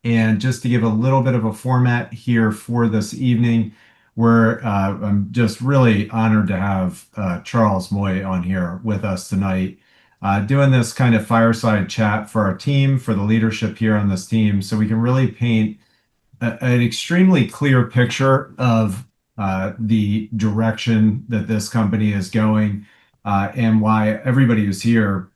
And just to give a little bit of a format here for this evening, I'm just really honored to have Charles Moy on here with us tonight, doing this kind of fireside chat for our team, for the leadership here on this team, so we can really paint an extremely clear picture of the direction that this company is going, and why everybody who's here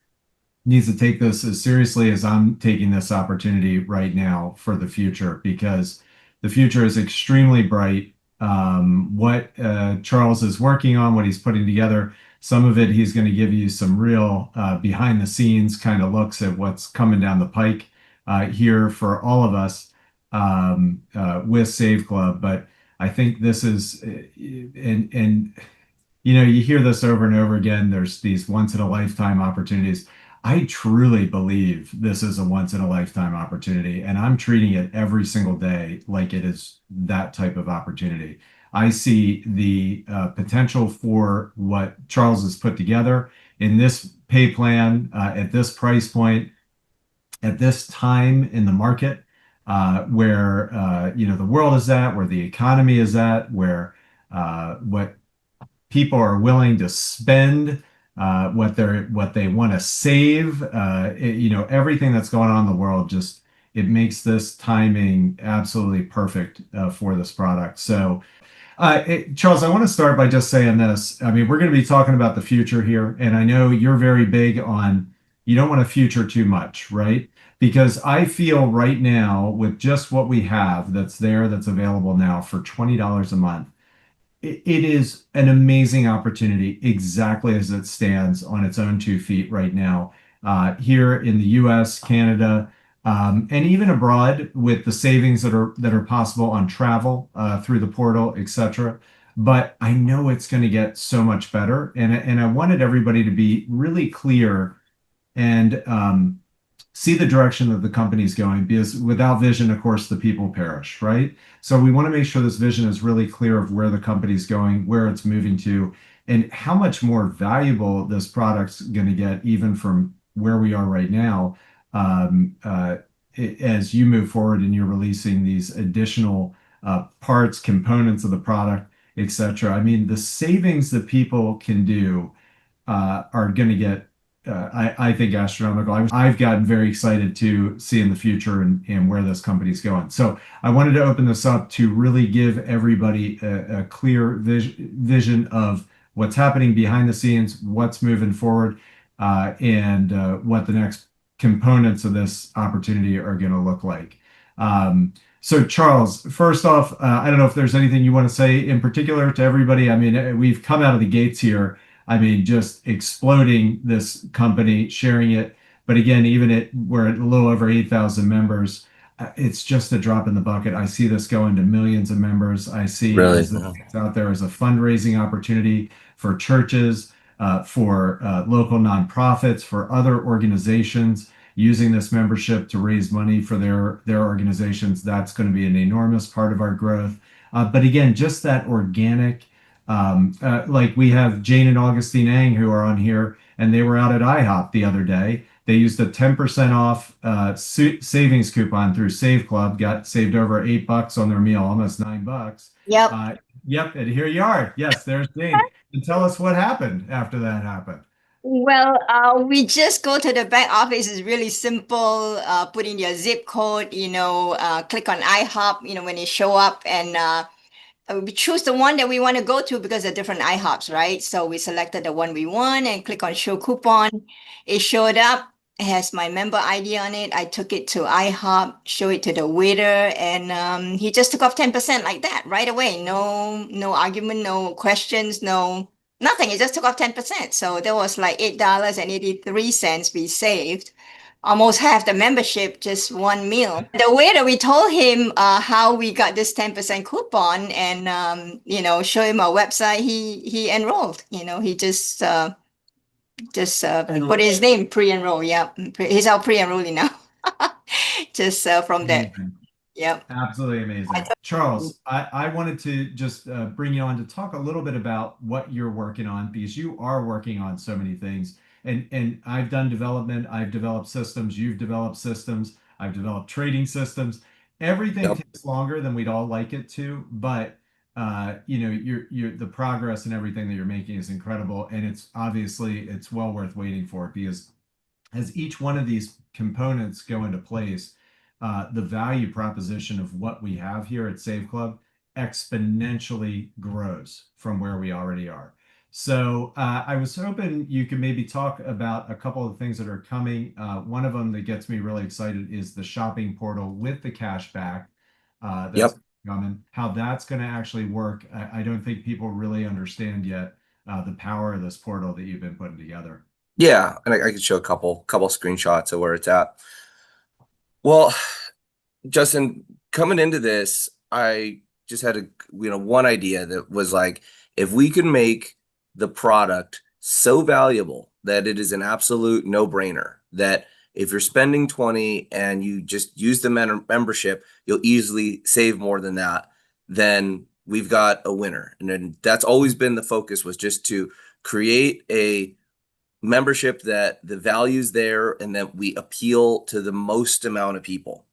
needs to take this as seriously as I'm taking this opportunity right now for the future, because the future is extremely bright. What Charles is working on, what he's putting together, some of it he's going to give you some real behind the scenes kind of looks at what's coming down the pike here for all of us with Save Club. But I think this is, and you hear this over and over again. There's these once in a lifetime opportunities. I truly believe this is a once in a lifetime opportunity, and I'm treating it every single day like it is that type of opportunity. I see the potential for what Charles has put together in this pay plan, at this price point, at this time in the market, where the world is at, where the economy is at, where what people are willing to spend, what they want to save. Everything that's going on in the world, just it makes this timing absolutely perfect for this product. So, Charles, I want to start by just saying this. I mean, we're going to be talking about the future here, and I know you're very big on you don't want to future too much, right? Because I feel right now with just what we have that's there, that's available now for $20 a month, it is an amazing opportunity exactly as it stands on its own 2 feet right now, here in the US, Canada, and even abroad with the savings that are possible on travel through the portal, etc. But I know it's going to get so much better, and I wanted everybody to be really clear and see the direction that the company's going, because without vision, of course, the people perish, right? So we want to make sure this vision is really clear of where the company's going, where it's moving to, and how much more valuable this product's going to get even from where we are right now, as you move forward and you're releasing these additional parts, components of the product, etc. I mean, the savings that people can do are going to get, I think, astronomical. I've gotten very excited to see in the future and where this company's going. So I wanted to open this up to really give everybody a clear vision of what's happening behind the scenes, what's moving forward, and what the next components of this opportunity are going to look like. So Charles, first off, I don't know if there's anything you want to say in particular to everybody. I mean, we've come out of the gates here. I mean, just exploding this company, sharing it. But again, we're at a little over 8,000 members. It's just a drop in the bucket. I see this going to millions of members. I see Really? as this gets out there as a fundraising opportunity for churches, for local nonprofits, for other organizations using this membership to raise money for their organizations. That's going to be an enormous part of our growth. But again, just that organic, like we have Jane and Augustine Ang who are on here, and they were out at IHOP the other day. They used a 10% off savings coupon through Save Club, got saved over $8 on their meal, almost $9. Yep. Uh, yep, and here you are. Yes, there's Jane. And tell us what happened after that happened. Well, we just go to the back office. It's really simple. Put in your zip code, click on IHOP, when you show up, and we choose the one that we want to go to because they're different IHOPs, right? So we selected the one we want and click on show coupon. It showed up. It has my member ID on it. I took it to IHOP, show it to the waiter, and he just took off 10% like that right away. No argument, no questions, no nothing. He just took off 10%. So there was like $8.83 we saved, almost half the membership, just one meal. The waiter, we told him how we got this 10% coupon, and show him our website. He enrolled. He just put his name pre-enroll. Yeah, he's our pre-enrollee now. Just from that. Amazing. Yeah. Absolutely amazing. Charles, I wanted to just bring you on to talk a little bit about what you're working on, because you are working on so many things. And I've done development, I've developed systems, you've developed systems, I've developed trading systems. everything Yep. takes longer than we'd all like it to, but you're the progress and everything that you're making is incredible, and it's well worth waiting for because as each one of these components go into place, the value proposition of what we have here at Save Club exponentially grows from where we already are. So I was hoping you could maybe talk about a couple of things that are coming. One of them that gets me really excited is the shopping portal with the cash back that's Yep. coming, how that's going to actually work. I don't think people really understand yet the power of this portal that you've been putting together. Yeah, and I could show a couple screenshots of where it's at. Well, Justin, coming into this, I just had one idea that was like, if we could make the product so valuable that it is an absolute no-brainer, that if you're spending 20 and you just use the membership, you'll easily save more than that, then we've got a winner. And then that's always been the focus, was just to create a membership that the value's there and that we appeal to the most amount of people.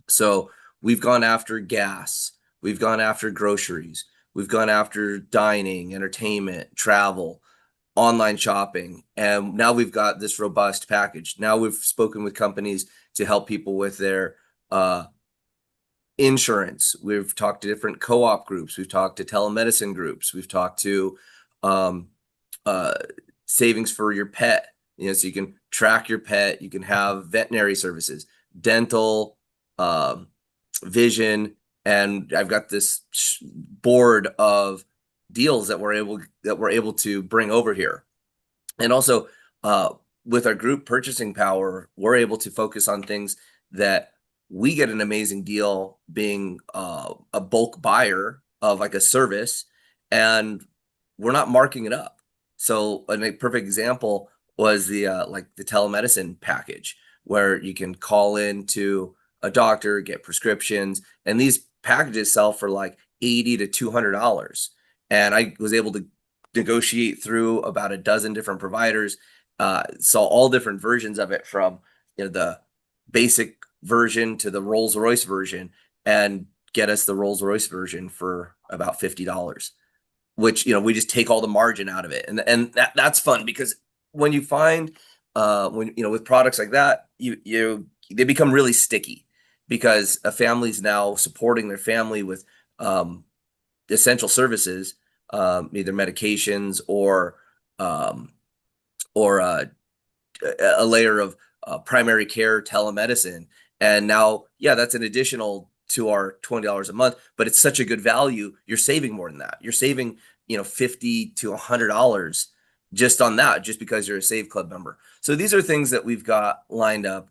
So we've gone after gas, we've gone after groceries, we've gone after dining, entertainment, travel, online shopping, and now we've got this robust package. Now we've spoken with companies to help people with their insurance. We've talked to different co-op groups. We've talked to telemedicine groups. We've talked to savings for your pet, so you can track your pet, you can have veterinary services, dental, vision, and I've got this board of deals that we're able to bring over here. And also with our group purchasing power, we're able to focus on things that we get an amazing deal being a bulk buyer of like a service, and we're not marking it up. So a perfect example was the telemedicine package, where you can call in to a doctor, get prescriptions, and these packages sell for like $80 to $200. And I was able to negotiate through about a dozen different providers, saw all different versions of it, from the basic version to the Rolls-Royce version, and get us the Rolls-Royce version for about $50, which we just take all the margin out of it, and that's fun, because when you find when with products like that, they become really sticky, because a family's now supporting their family with essential services, either medications or a layer of primary care telemedicine. And now, yeah, that's an additional to our $20 a month, but it's such a good value. You're saving more than that. You're saving, $50 to $100 just on that, just because you're a Save Club member. So these are things that we've got lined up,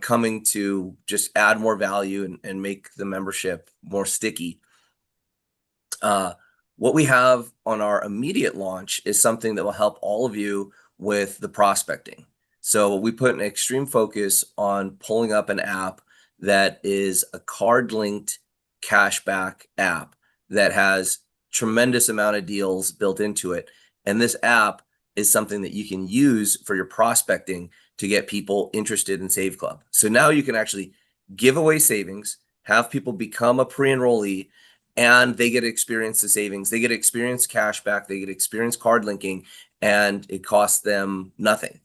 coming to just add more value and make the membership more sticky. What we have on our immediate launch is something that will help all of you with the prospecting. So we put an extreme focus on pulling up an app that is a card-linked cashback app that has tremendous amount of deals built into it. And this app is something that you can use for your prospecting to get people interested in Save Club. So now you can actually give away savings, have people become a pre-enrollee, and they get to experience the savings. They get to experience cashback. They get to experience card linking, and it costs them nothing.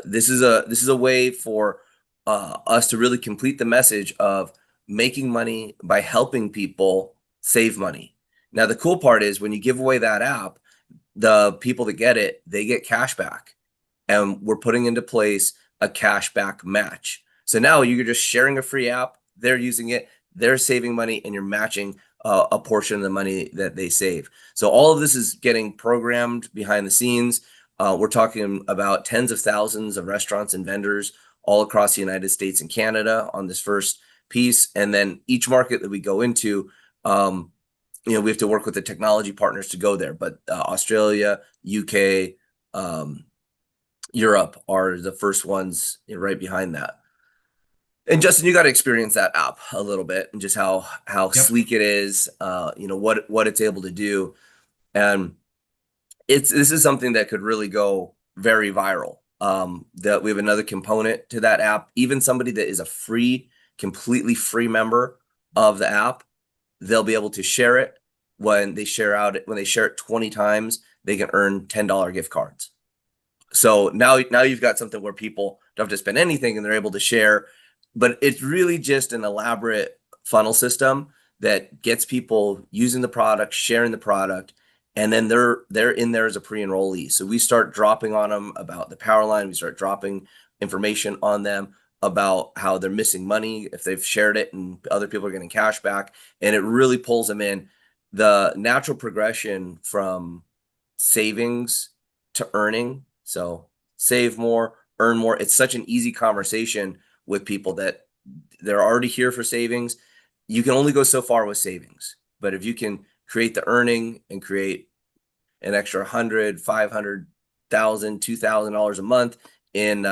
This is a way for us to really complete the message of making money by helping people save money. Now, the cool part is when you give away that app, the people that get it, they get cash back, and we're putting into place a cashback match. So now you're just sharing a free app, they're using it, they're saving money, and you're matching a portion of the money that they save. So all of this is getting programmed behind the scenes. We're talking about tens of thousands of restaurants and vendors all across the United States and Canada on this first piece. And then each market that we go into, we have to work with the technology partners to go there. But Australia, UK, Europe are the first ones right behind that. And Justin, you got to experience that app a little bit, and just how Yep. sleek it is, what it's able to do. And this is something that could really go very viral. That we have another component to that app. Even somebody that is a free completely free member of the app, they'll be able to share it. When they share it 20 times, they can earn $10 gift cards. So now you've got something where people don't have to spend anything and they're able to share. But it's really just an elaborate funnel system that gets people using the product, sharing the product, and then they're in there as a pre-enrollee. So we start dropping on them about the power line. We start dropping information on them about how they're missing money if they've shared it and other people are getting cash back, and it really pulls them in. The natural progression from savings to earning, so save more, earn more. It's such an easy conversation with people that they're already here for savings. You can only go so far with savings, but if you can create the earning and create an extra 100, 500,000, $2,000 a month in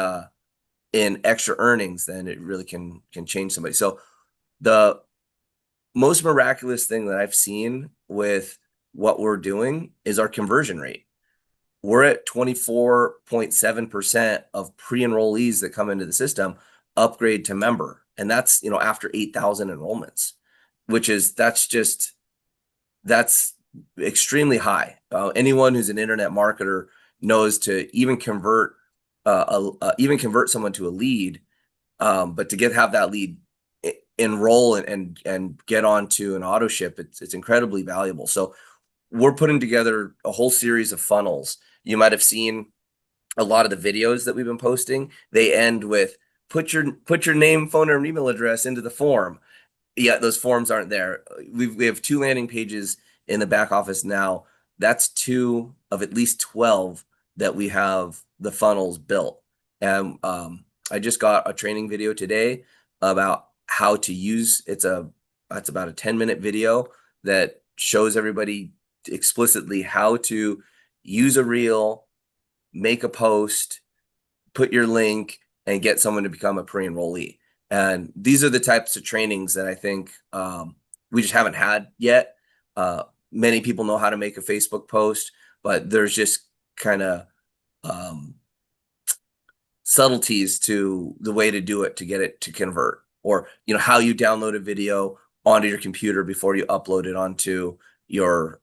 extra earnings, then it really can change somebody. So the most miraculous thing that I've seen with what we're doing is our conversion rate. We're at 24.7% of pre-enrollees that come into the system upgrade to member. And that's, after 8,000 enrollments, that's extremely high. Anyone who's an internet marketer knows to even convert someone to a lead, but to have that lead enroll and get onto an auto ship, it's incredibly valuable. So we're putting together a whole series of funnels. You might have seen a lot of the videos that we've been posting. They end with put your name, phone, or email address into the form. Yeah, those forms aren't there. We have 2 landing pages in the back office now. That's 2 of at least 12 that we have the funnels built. And I just got a training video today about how to use that's about a 10-minute video that shows everybody explicitly how to use a reel, make a post, put your link, and get someone to become a pre-enrollee. And these are the types of trainings that I think we just haven't had yet. Many people know how to make a Facebook post, but there's just kind of subtleties to the way to do it to get it to convert, or how you download a video onto your computer before you upload it onto your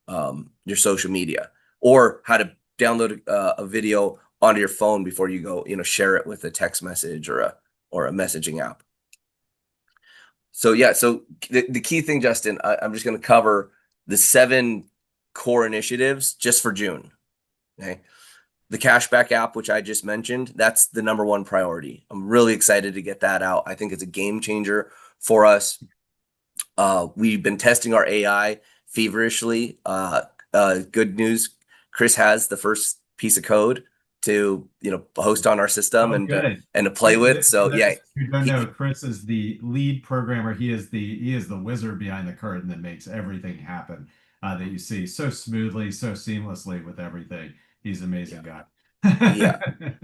social media, or how to download a video onto your phone before you go share it with a text message or a messaging app. So the key thing, Justin, I'm just going to cover the 7 core initiatives just for June. Okay. The cashback app, which I just mentioned, that's the number 1 priority. I'm really excited to get that out. I think it's a game changer for us. We've been testing our AI feverishly. Good news, Chris has the first piece of code to host on our system and to play with. So yeah, you don't know, Chris is the lead programmer. He is the wizard behind the curtain that makes everything happen that you see so smoothly, so seamlessly with everything. He's an amazing guy.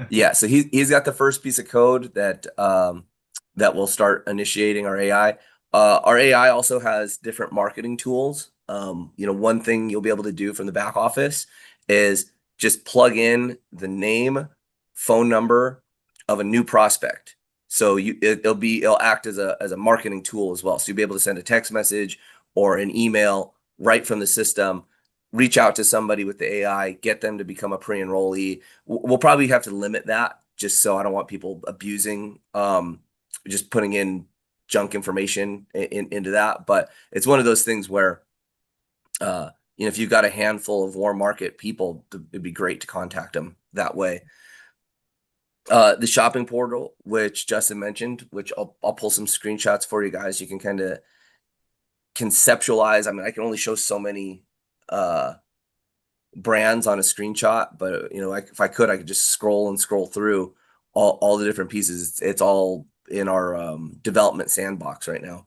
Yeah. So he's got the first piece of code that will start initiating our AI. Our AI also has different marketing tools. One thing you'll be able to do from the back office is just plug in the name, phone number of a new prospect. So it'll act as a marketing tool as well. So you'll be able to send a text message or an email right from the system, reach out to somebody with the AI, get them to become a pre-enrollee. We'll probably have to limit that, just so I don't want people abusing, just putting in junk information into that. But it's one of those things where, if you've got a handful of warm market people, it'd be great to contact them that way. The shopping portal, which Justin mentioned, which I'll pull some screenshots for you guys. You can kind of conceptualize. I mean, I can only show so many brands on a screenshot, but if I could just scroll through all the different pieces. It's all in our development sandbox right now.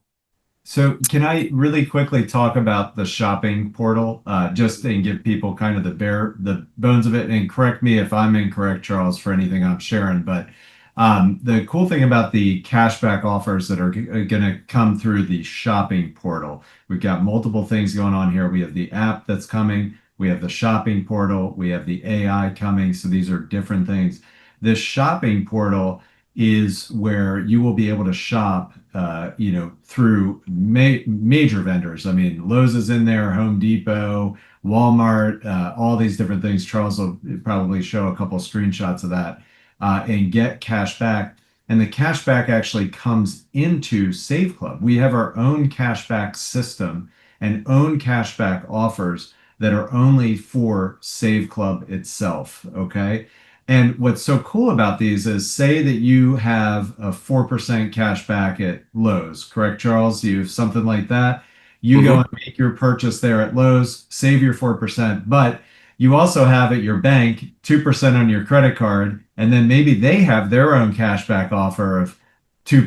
So can I really quickly talk about the shopping portal, just and give people kind of the bones of it, and correct me if I'm incorrect, Charles, for anything I'm sharing. But the cool thing about the cashback offers that are going to come through the shopping portal, we've got multiple things going on here. We have the app that's coming. We have the shopping portal. We have the AI coming. So these are different things. This shopping portal is where you will be able to shop, through major vendors. I mean, Lowe's is in there, Home Depot, Walmart, all these different things. Charles will probably show a couple screenshots of that, and get cash back. And the cash back actually comes into Save Club. We have our own cash back system and own cash back offers that are only for Save Club itself. Okay. And what's so cool about these is, say that you have a 4% cash back at Lowe's, correct, Charles? You have something like that. You go and make your purchase there at Lowe's, save your 4%, but you also have at your bank 2% on your credit card, and then maybe they have their own cashback offer of 2%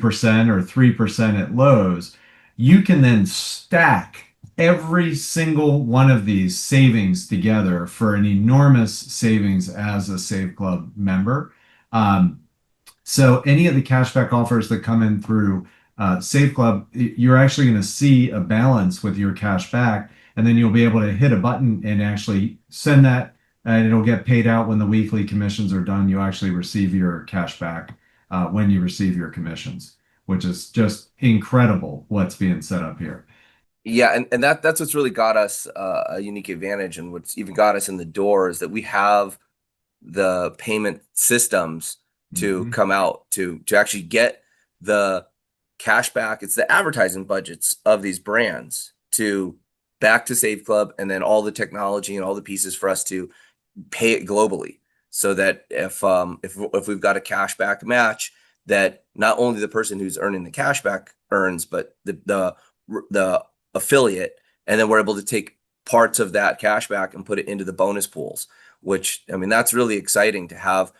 or 3% at Lowe's. You can then stack every single one of these savings together for an enormous savings as a Save Club member. So any of the cashback offers that come in through Save Club, you're actually going to see a balance with your cash back, and then you'll be able to hit a button and actually send that, and it'll get paid out when the weekly commissions are done. You actually receive your cash back when you receive your commissions, which is just incredible what's being set up here. Yeah, and that's what's really got us a unique advantage, and what's even got us in the door is that we have the payment systems to come out to actually get the cash back. It's the advertising budgets of these brands to back to Save Club, and then all the technology and all the pieces for us to pay it globally, so that if we've got a cash back match, that not only the person who's earning the cash back earns, but the affiliate, and then we're able to take parts of that cash back and put it into the bonus pools, which, I mean, that's really exciting to have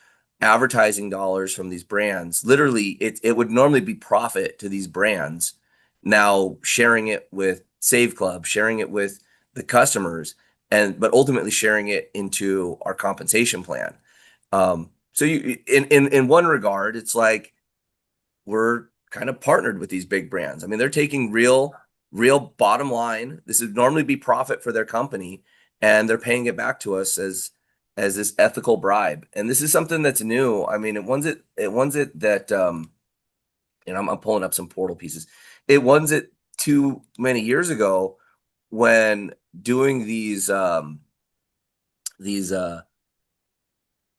advertising dollars from these brands. Literally, it would normally be profit to these brands, now sharing it with Save Club, sharing it with the customers, but ultimately sharing it into our compensation plan. So you, in one regard, it's like we're kind of partnered with these big brands. I mean, they're taking real bottom line. This would normally be profit for their company, and they're paying it back to us as this ethical bribe. And this is something that's new. I mean, it wasn't that, I'm pulling up some portal pieces. It wasn't too many years ago when doing these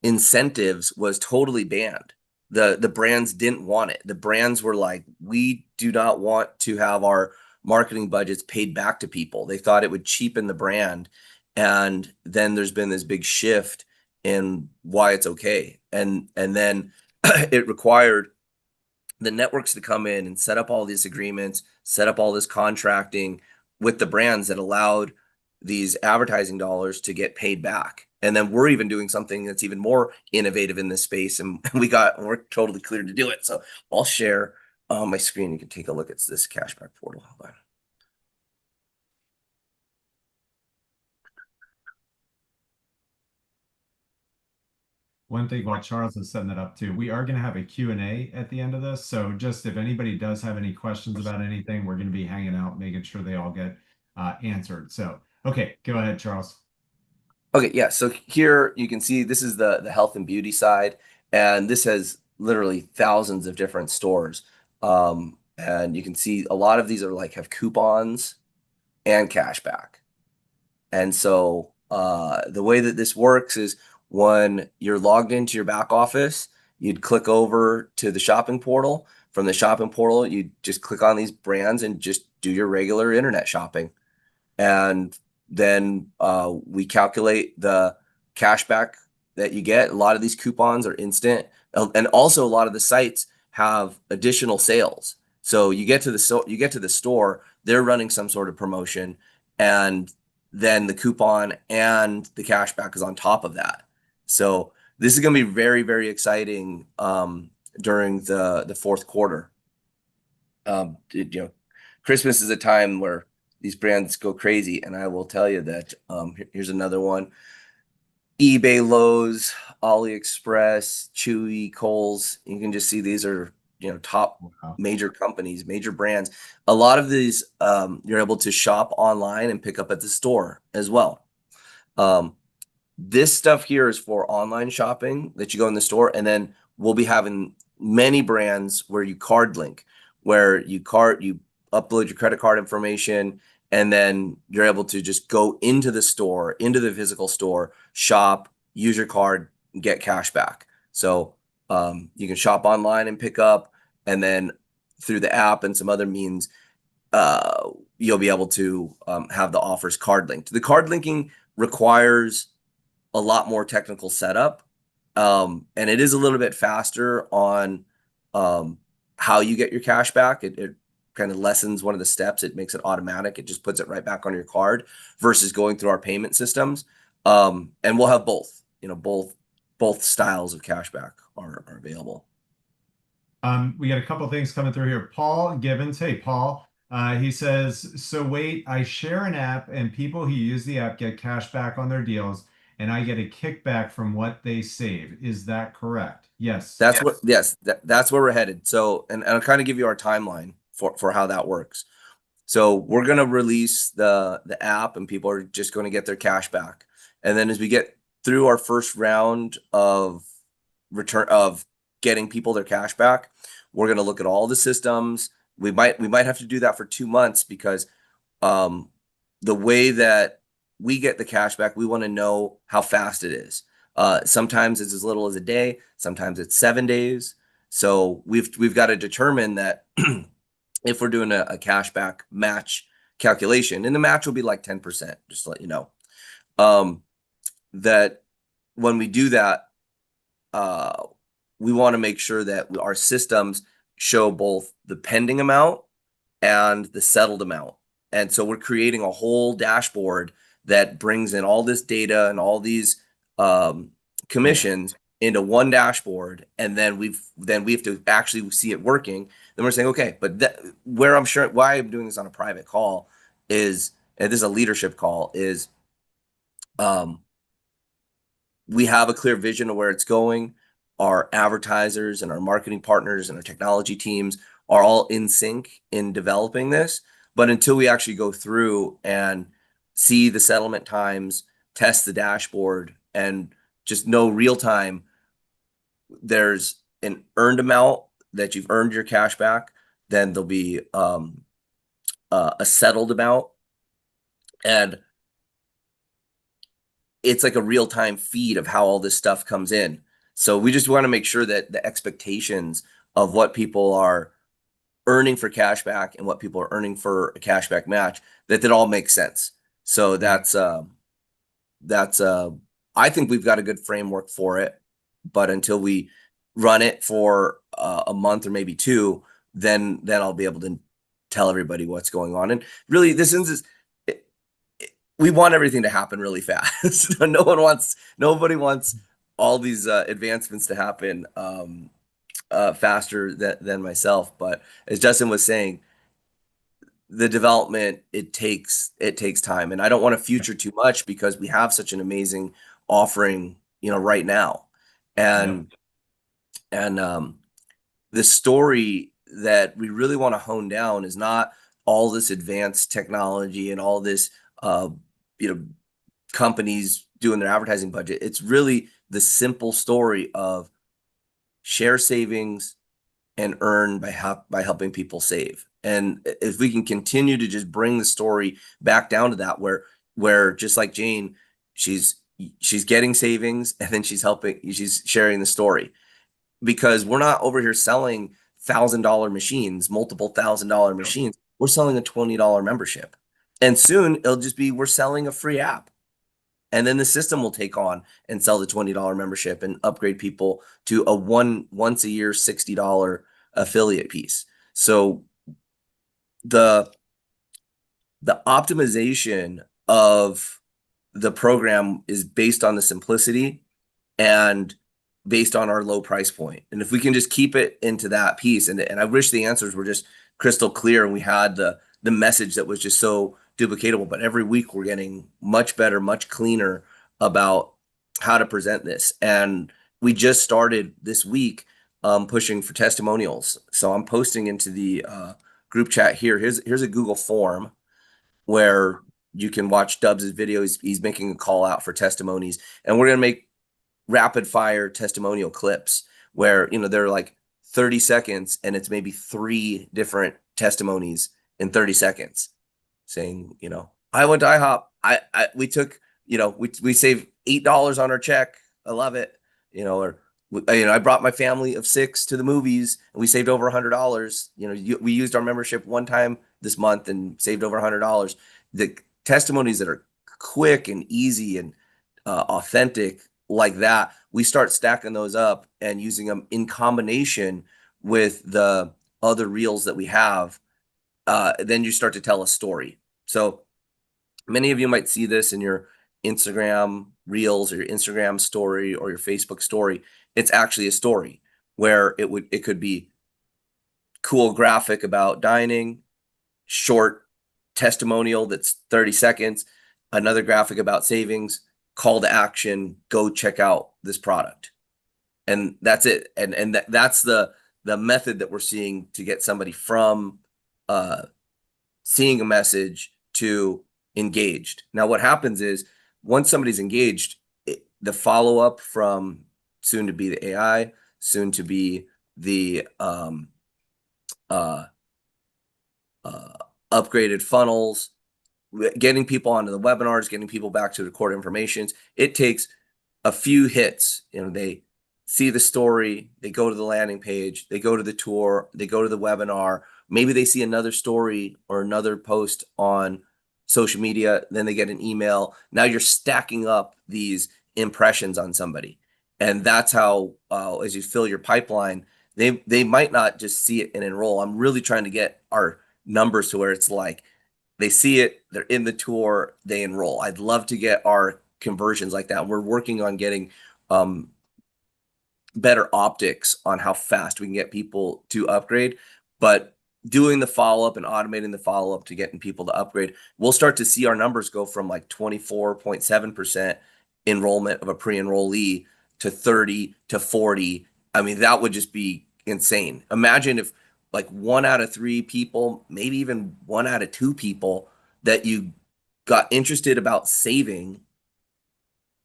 incentives was totally banned. The brands didn't want it. The brands were like, we do not want to have our marketing budgets paid back to people. They thought it would cheapen the brand. And then there's been this big shift in why it's okay. And then it required the networks to come in and set up all these agreements, set up all this contracting with the brands that allowed these advertising dollars to get paid back. And then we're even doing something that's even more innovative in this space, and we're totally cleared to do it. So I'll share my screen. You can take a look at this cashback portal. Hold on. One thing while Charles is setting that up too, we are going to have a Q&A at the end of this. So just if anybody does have any questions about anything, we're going to be hanging out, making sure they all get answered. So, okay, go ahead, Charles. Okay, yeah. So here you can see this is the health and beauty side, and this has literally thousands of different stores. And you can see a lot of these are have coupons and cash back. And so the way that this works is, when you're logged into your back office, you'd click over to the shopping portal. From the shopping portal, you just click on these brands and just do your regular internet shopping. And then we calculate the cash back that you get. A lot of these coupons are instant. And also a lot of the sites have additional sales. So you get to the store, they're running some sort of promotion, and then the coupon and the cash back is on top of that. So this is going to be very, very exciting during the fourth quarter. Christmas is a time where these brands go crazy, and I will tell you that here's another one: eBay, Lowe's, AliExpress, Chewy, Kohl's. You can just see these are top major companies, major brands. A lot of these you're able to shop online and pick up at the store as well. This stuff here is for online shopping that you go in the store, and then we'll be having many brands where you card link, where you upload your credit card information, and then you're able to just go into the store, into the physical store, shop, use your card, and get cash back. So you can shop online and pick up, and then through the app and some other means, you'll be able to have the offers card linked. The card linking requires a lot more technical setup, and it is a little bit faster on how you get your cash back. It kind of lessens one of the steps. It makes it automatic. It just puts it right back on your card versus going through our payment systems. And we'll have both. Both styles of cashback are available. We got a couple things coming through here. Paul Gibbons. Hey, Paul. He says, so wait, I share an app and people who use the app get cash back on their deals and I get a kickback from what they save. Is that correct? Yes. That's where we're headed. So, and I'll kind of give you our timeline for how that works. So we're going to release the app and people are just going to get their cash back. And then as we get through our first round of getting people their cash back, we're going to look at all the systems. We might have to do that for 2 months because the way that we get the cash back, we want to know how fast it is. Sometimes it's as little as a day, sometimes it's 7 days. So we've got to determine that if we're doing a cashback match calculation, and the match will be like 10%, just to let you know, that when we do that, we want to make sure that our systems show both the pending amount and the settled amount. And so we're creating a whole dashboard that brings in all this data and all these commissions into one dashboard. And then we have to actually see it working. Then we're saying, okay, but why I'm doing this on a private call is, and this is a leadership call, is we have a clear vision of where it's going. Our advertisers and our marketing partners and our technology teams are all in sync in developing this. But until we actually go through and see the settlement times, test the dashboard, and just know real time, there's an earned amount that you've earned your cash back, then there'll be a settled amount. And it's like a real-time feed of how all this stuff comes in. So we just want to make sure that the expectations of what people are earning for cashback and what people are earning for a cashback match, that all makes sense. So that's I think we've got a good framework for it, but until we run it for a month or maybe 2, then I'll be able to tell everybody what's going on. And really, we want everything to happen really fast. Nobody wants all these advancements to happen faster than myself. But as Justin was saying, the development, it takes time, and I don't want to future too much because we have such an amazing offering, right now. And the story that we really want to hone down is not all this advanced technology and all this companies doing their advertising budget. It's really the simple story of share savings and earn by helping people save. And if we can continue to just bring the story back down to that, where just like Jane, she's getting savings and then she's sharing the story, because we're not over here selling $1,000 machines, multiple $1,000 machines. We're selling a $20 membership, and soon it'll just be, we're selling a free app. And then the system will take on and sell the $20 membership and upgrade people to a once a year $60 affiliate piece. So the optimization of the program is based on the simplicity and based on our low price point. And if we can just keep it into that piece, and I wish the answers were just crystal clear and we had the message that was just so duplicatable, but every week we're getting much better, much cleaner about how to present this. And we just started this week pushing for testimonials. So I'm posting into the group chat here. Here's a Google form where you can watch Dubs' video. He's making a call out for testimonies, and we're going to make rapid fire testimonial clips where, they're like 30 seconds and it's maybe 3 different testimonies in 30 seconds saying, you know, I went to IHOP. We took, you know, we saved $8 on our check. I love it. You know, or, you know, I brought my family of 6 to the movies and we saved over $100. You know, we used our membership one time this month and saved over $100. The testimonies that are quick and easy and authentic like that, we start stacking those up and using them in combination with the other reels that we have. Then you start to tell a story. So many of you might see this in your Instagram reels or your Instagram story or your Facebook story. It's actually a story where it could be cool graphic about dining, short testimonial that's 30 seconds, another graphic about savings, call to action, go check out this product. And that's it. And that's the method that we're seeing to get somebody from seeing a message to engaged. Now, what happens is once somebody's engaged, the follow-up from soon to be the AI, soon to be the upgraded funnels, getting people onto the webinars, getting people back to record informations. It takes a few hits. You know, they see the story, they go to the landing page, they go to the tour, they go to the webinar. Maybe they see another story or another post on social media, then they get an email. Now you're stacking up these impressions on somebody. And that's how, as you fill your pipeline, they might not just see it and enroll. I'm really trying to get our numbers to where it's like, they see it, they're in the tour, they enroll. I'd love to get our conversions like that. We're working on getting better optics on how fast we can get people to upgrade, but doing the follow-up and automating the follow-up to getting people to upgrade, we'll start to see our numbers go from like 24.7% enrollment of a pre-enrollee to 30 to 40. I mean, that would just be insane. Imagine if like 1 out of 3 people, maybe even 1 out of 2 people that you got interested about saving,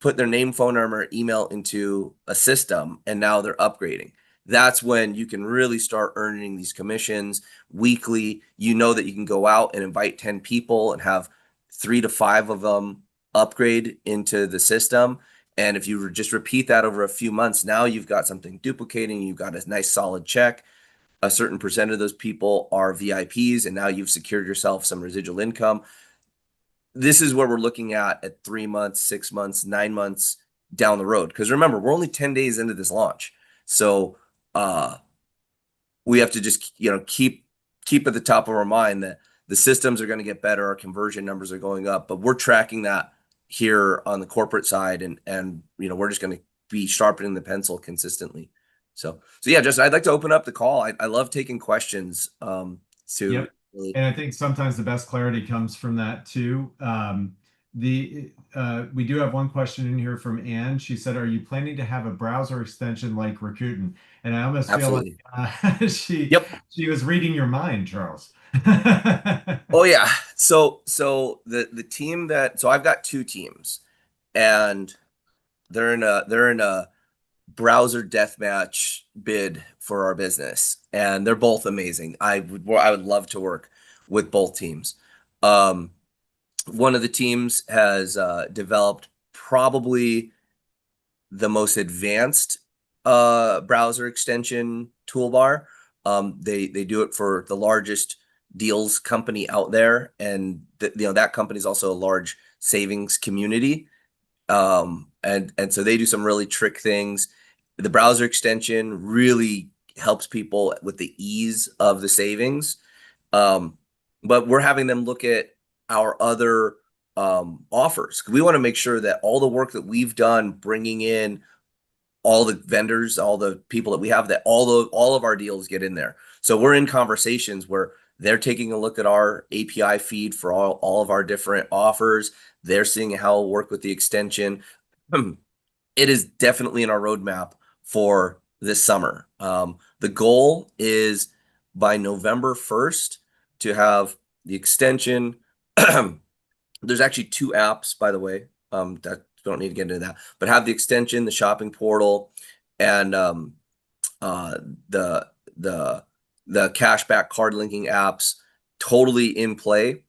put their name, phone number, email into a system, and now they're upgrading. That's when you can really start earning these commissions weekly. You know that you can go out and invite 10 people and have 3 to 5 of them upgrade into the system. And if you just repeat that over a few months, now you've got something duplicating. You've got a nice solid check. A certain percent of those people are VIPs, and now you've secured yourself some residual income. This is where we're looking at 3 months, 6 months, 9 months down the road. Because remember, we're only 10 days into this launch. So we have to just, you know, keep at the top of our mind that the systems are going to get better, our conversion numbers are going up, but we're tracking that here on the corporate side, and you know, we're just going to be sharpening the pencil consistently. So yeah, just I'd like to open up the call. I love taking questions. Yep. And I think sometimes the best clarity comes from that too. We do have one question in here from Anne. She said, "Are you planning to have a browser extension like Rakuten?" And I almost Absolutely. feel like she was reading your mind, Charles. Oh yeah. So the team that I've got 2 teams, and they're in a browser deathmatch bid for our business, and they're both amazing. I would love to work with both teams. One of the teams has developed probably the most advanced browser extension toolbar. They do it for the largest deals company out there, and you know, that company is also a large savings community. And so they do some really trick things. The browser extension really helps people with the ease of the savings. But we're having them look at our other offers. We want to make sure that all the work that we've done, bringing in all the vendors, all the people that we have, that all of our deals get in there. So we're in conversations where they're taking a look at our API feed for all of our different offers. They're seeing how it'll work with the extension. It is definitely in our roadmap for this summer. The goal is by November 1st to have the extension. There's actually 2 apps, by the way, that don't need to get into that, but have the extension, the shopping portal, and the the cashback card linking apps totally in play.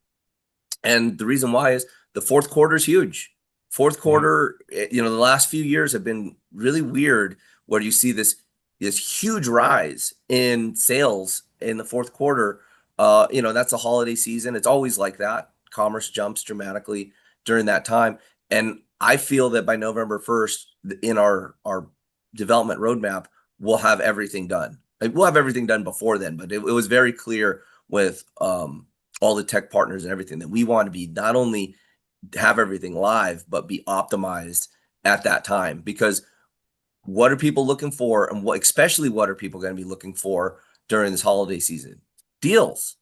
And the reason why is the fourth quarter is huge. Fourth quarter, the last few years have been really weird where you see this huge rise in sales in the fourth quarter. That's a holiday season. It's always like that. Commerce jumps dramatically during that time. And I feel that by November 1st, in our development roadmap, we'll have everything done. We'll have everything done before then, but it was very clear with all the tech partners and everything that we want to be not only have everything live, but be optimized at that time. Because what are people looking for, and especially what are people going to be looking for during this holiday season? Deals.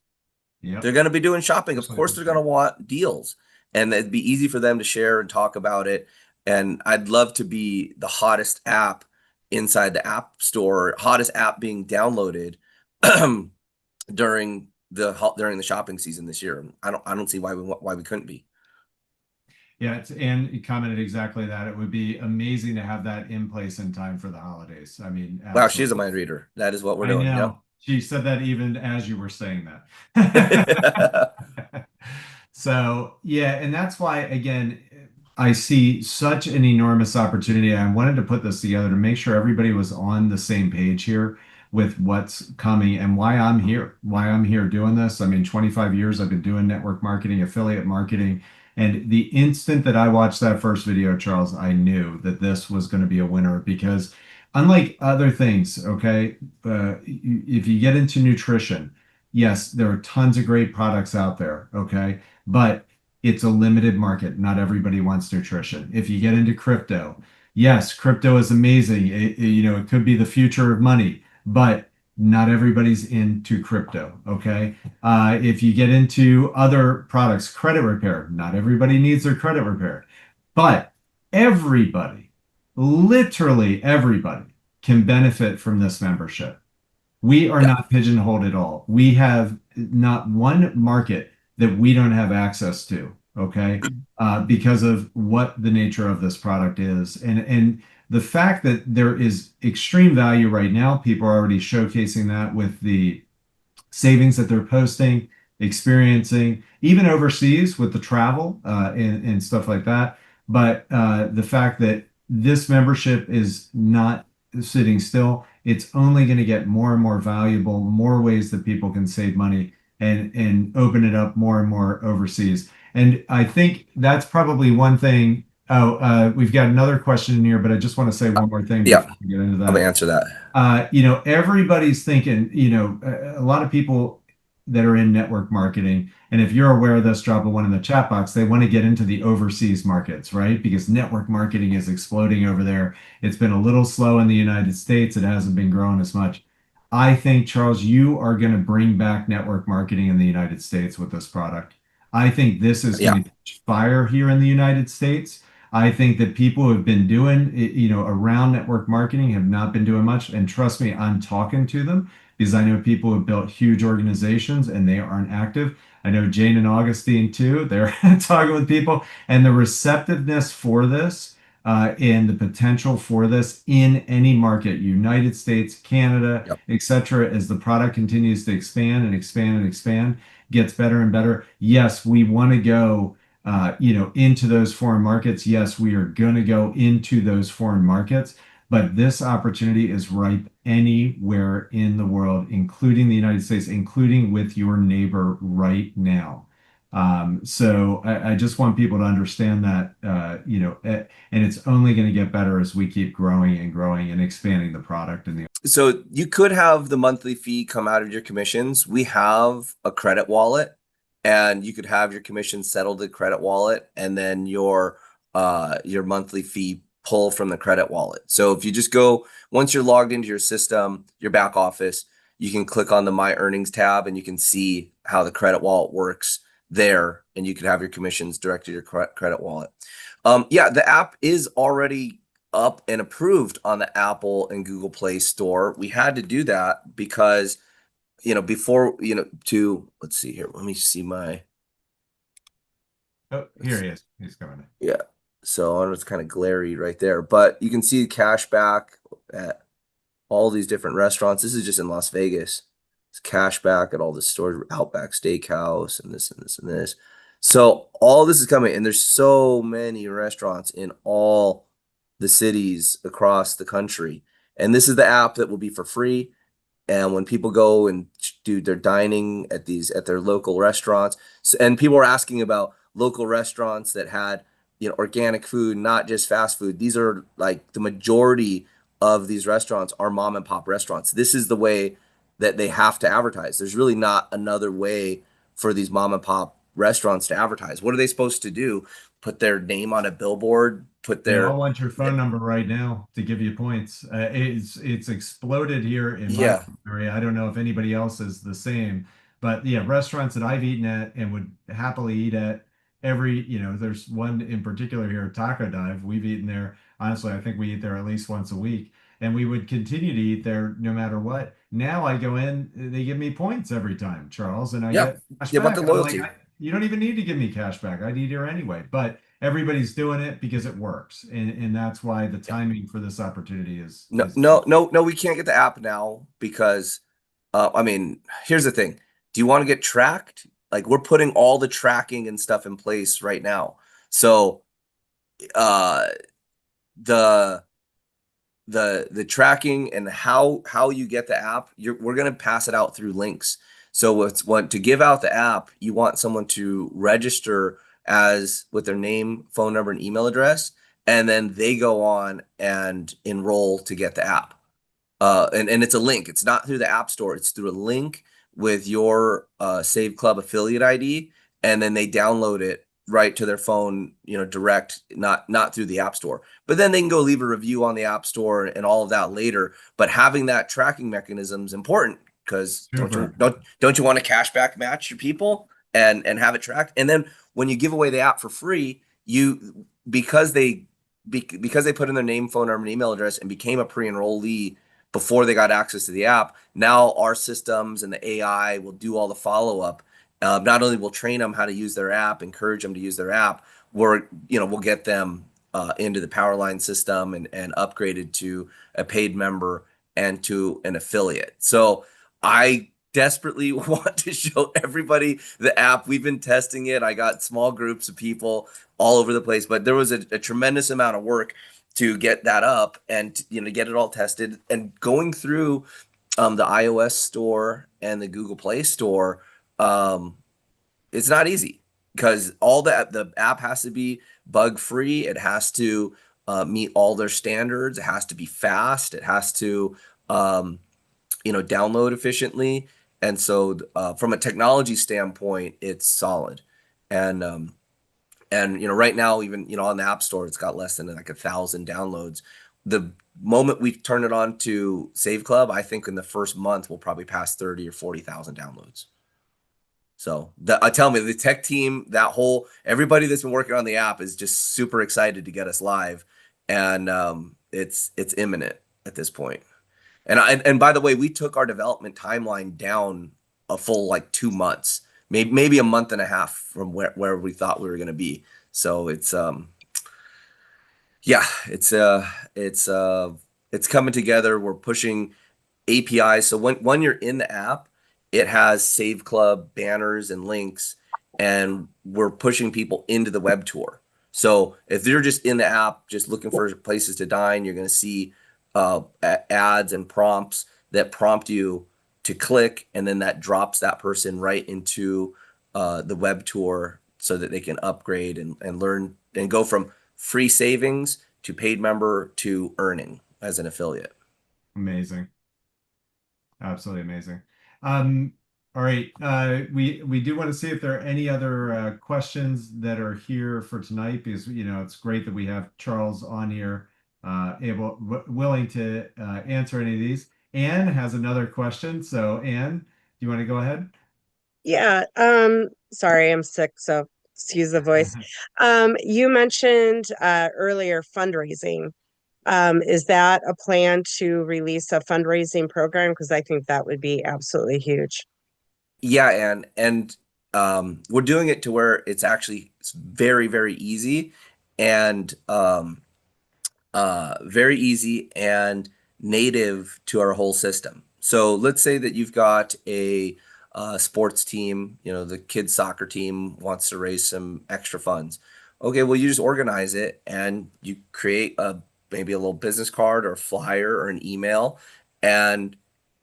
Yep. They're going to be doing shopping. Of course, they're going to want deals, and it'd be easy for them to share and talk about it. And I'd love to be the hottest app inside the app store, hottest app being downloaded during the shopping season this year. I don't see why we couldn't be. Yeah, and you commented exactly that. It would be amazing to have that in place in time for the holidays. I mean, wow, she's a mind reader. That is what we're doing. I know. Yep. She said that even as you were saying that. So, yeah, and that's why, again, I see such an enormous opportunity. I wanted to put this together to make sure everybody was on the same page here with what's coming and why I'm here doing this. I mean, 25 years I've been doing network marketing, affiliate marketing. And the instant that I watched that first video, Charles, I knew that this was going to be a winner because unlike other things, okay, if you get into nutrition, yes, there are tons of great products out there, okay, but it's a limited market. Not everybody wants nutrition. If you get into crypto, yes, crypto is amazing. It could be the future of money, but not everybody's into crypto, okay? If you get into other products, credit repair, not everybody needs their credit repaired, but everybody, literally everybody can benefit from this membership. We are not pigeonholed at all. We have not one market that we don't have access to, okay? Because of what the nature of this product is. And the fact that there is extreme value right now, people are already showcasing that with the savings that they're posting, experiencing, even overseas with the travel and stuff like that. But the fact that this membership is not sitting still, it's only going to get more and more valuable, more ways that people can save money and open it up more and more overseas. And I think that's probably one thing. We've got another question in here, but I just want to say one more thing before we get into that. I'm gonna answer that. Everybody's thinking, a lot of people that are in network marketing, and if you're aware of this, drop a one in the chat box, they want to get into the overseas markets, right? Because network marketing is exploding over there. It's been a little slow in the United States. It hasn't been growing as much. I think, Charles, you are going to bring back network marketing in the United States with this product. I think this is going to catch fire here in the United States. I think that people who have been doing, around network marketing have not been doing much. And trust me, I'm talking to them because I know people who have built huge organizations and they aren't active. I know Jane and Augustine too. They're talking with people, and the receptiveness for this and the potential for this in any market, United States, Canada, etc., as the product continues to expand and expand and expand, gets better and better. Yes, we want to go into those foreign markets. Yes, we are going to go into those foreign markets, but this opportunity is ripe anywhere in the world, including the United States, including with your neighbor right now. So I just want people to understand that, and it's only going to get better as we keep growing and expanding the product. So you could have the monthly fee come out of your commissions. We have a credit wallet, and you could have your commissions settled in credit wallet, and then your monthly fee pull from the credit wallet. So if you just go, once you're logged into your system, your back office, you can click on the My Earnings tab, and you can see how the credit wallet works there, and you can have your commissions direct to your credit wallet. The app is already up and approved on the Apple and Google Play Store. We had to do that because before, let's see here. Let me see my. Oh, here he is. He's coming in. Yeah. So it's kind of glary right there, but you can see cash back at all these different restaurants. This is just in Las Vegas. It's cash back at all the stores, Outback Steakhouse and this and this and this. So all this is coming, and there's so many restaurants in all the cities across the country. And this is the app that will be for free. And when people go and do their dining at their local restaurants, and people are asking about local restaurants that had, organic food, not just fast food. These are like the majority of these restaurants are mom and pop restaurants. This is the way that they have to advertise. There's really not another way for these mom and pop restaurants to advertise. What are they supposed to do? Put their name on a billboard, put They their all want your phone number right now to give you points. It's exploded here in my yeah. area. I don't know if anybody else is the same, but yeah, restaurants that I've eaten at and would happily eat at there's one in particular here, Taco Dive. We've eaten there. Honestly, I think we eat there at least once a week, and we would continue to eat there no matter what. Now I go in, they give me points every time, Charles, and I Yeah. get cash Give up back. the I'm like, loyalty. you don't even need to give me cash back. I'd eat here anyway. But everybody's doing it because it works, and that's why the timing for this opportunity No, is no, no, no, we can't get the app now because, I mean, here's the thing. Do you want to get tracked? Like we're putting all the tracking and stuff in place right now. So, uh, the the tracking and how you get the app, we're gonna pass it out through links. So what to give out the app, you want someone to register as with their name, phone number, and email address, and then they go on and enroll to get the app. And it's a link. It's not through the App Store. It's through a link with your Save Club affiliate ID, and then they download it right to their phone, direct, not through the App Store. But then they can go leave a review on the App Store and all of that later. But having that tracking mechanism is important because super. don't you want to cash back match your people and have it tracked? And then when you give away the app for free, you because they put in their name, phone number, and email address and became a pre-enrollee before they got access to the app. Now our systems and the AI will do all the follow-up. Not only will train them how to use their app, encourage them to use their app, we'll get them into the Powerline system and upgraded to a paid member and to an affiliate. So I desperately want to show everybody the app. We've been testing it. I got small groups of people all over the place, but there was a tremendous amount of work to get that up and get it all tested and going through the iOS store and the Google Play store. It's not easy because the app has to be bug free. It has to meet all their standards. It has to be fast. It has to download efficiently. And so from a technology standpoint, it's solid. And right now, even on the App Store, it's got less than like 1,000 downloads. The moment we turn it on to Save Club, I think in the first month we'll probably pass 30 or 40,000 downloads. So tell me, the tech team, everybody that's been working on the app is just super excited to get us live, and it's imminent at this point. And by the way, we took our development timeline down a full like 2 months, maybe a month and a half from where we thought we were going to be. So it's coming together. We're pushing APIs. So when you're in the app, it has Save Club banners and links, and we're pushing people into the web tour. So if you're just in the app, just looking for places to dine, you're going to see ads and prompts that prompt you to click, and then that drops that person right into the web tour so that they can upgrade and learn and go from free savings to paid member to earning as an affiliate. Amazing. Absolutely amazing. All right. We do want to see if there are any other questions that are here for tonight, because it's great that we have Charles on here, willing to answer any of these. Anne has another question. So Anne, do you want to go ahead? Yeah, sorry, I'm sick, so excuse the voice. You mentioned earlier fundraising. Is that a plan to release a fundraising program? Because I think that would be absolutely huge. Yeah, and we're doing it to where it's very, very easy and very easy, and native to our whole system. So let's say that you've got a sports team, the kids soccer team wants to raise some extra funds. Okay, well, you just organize it and you create maybe a little business card or a flyer or an email, and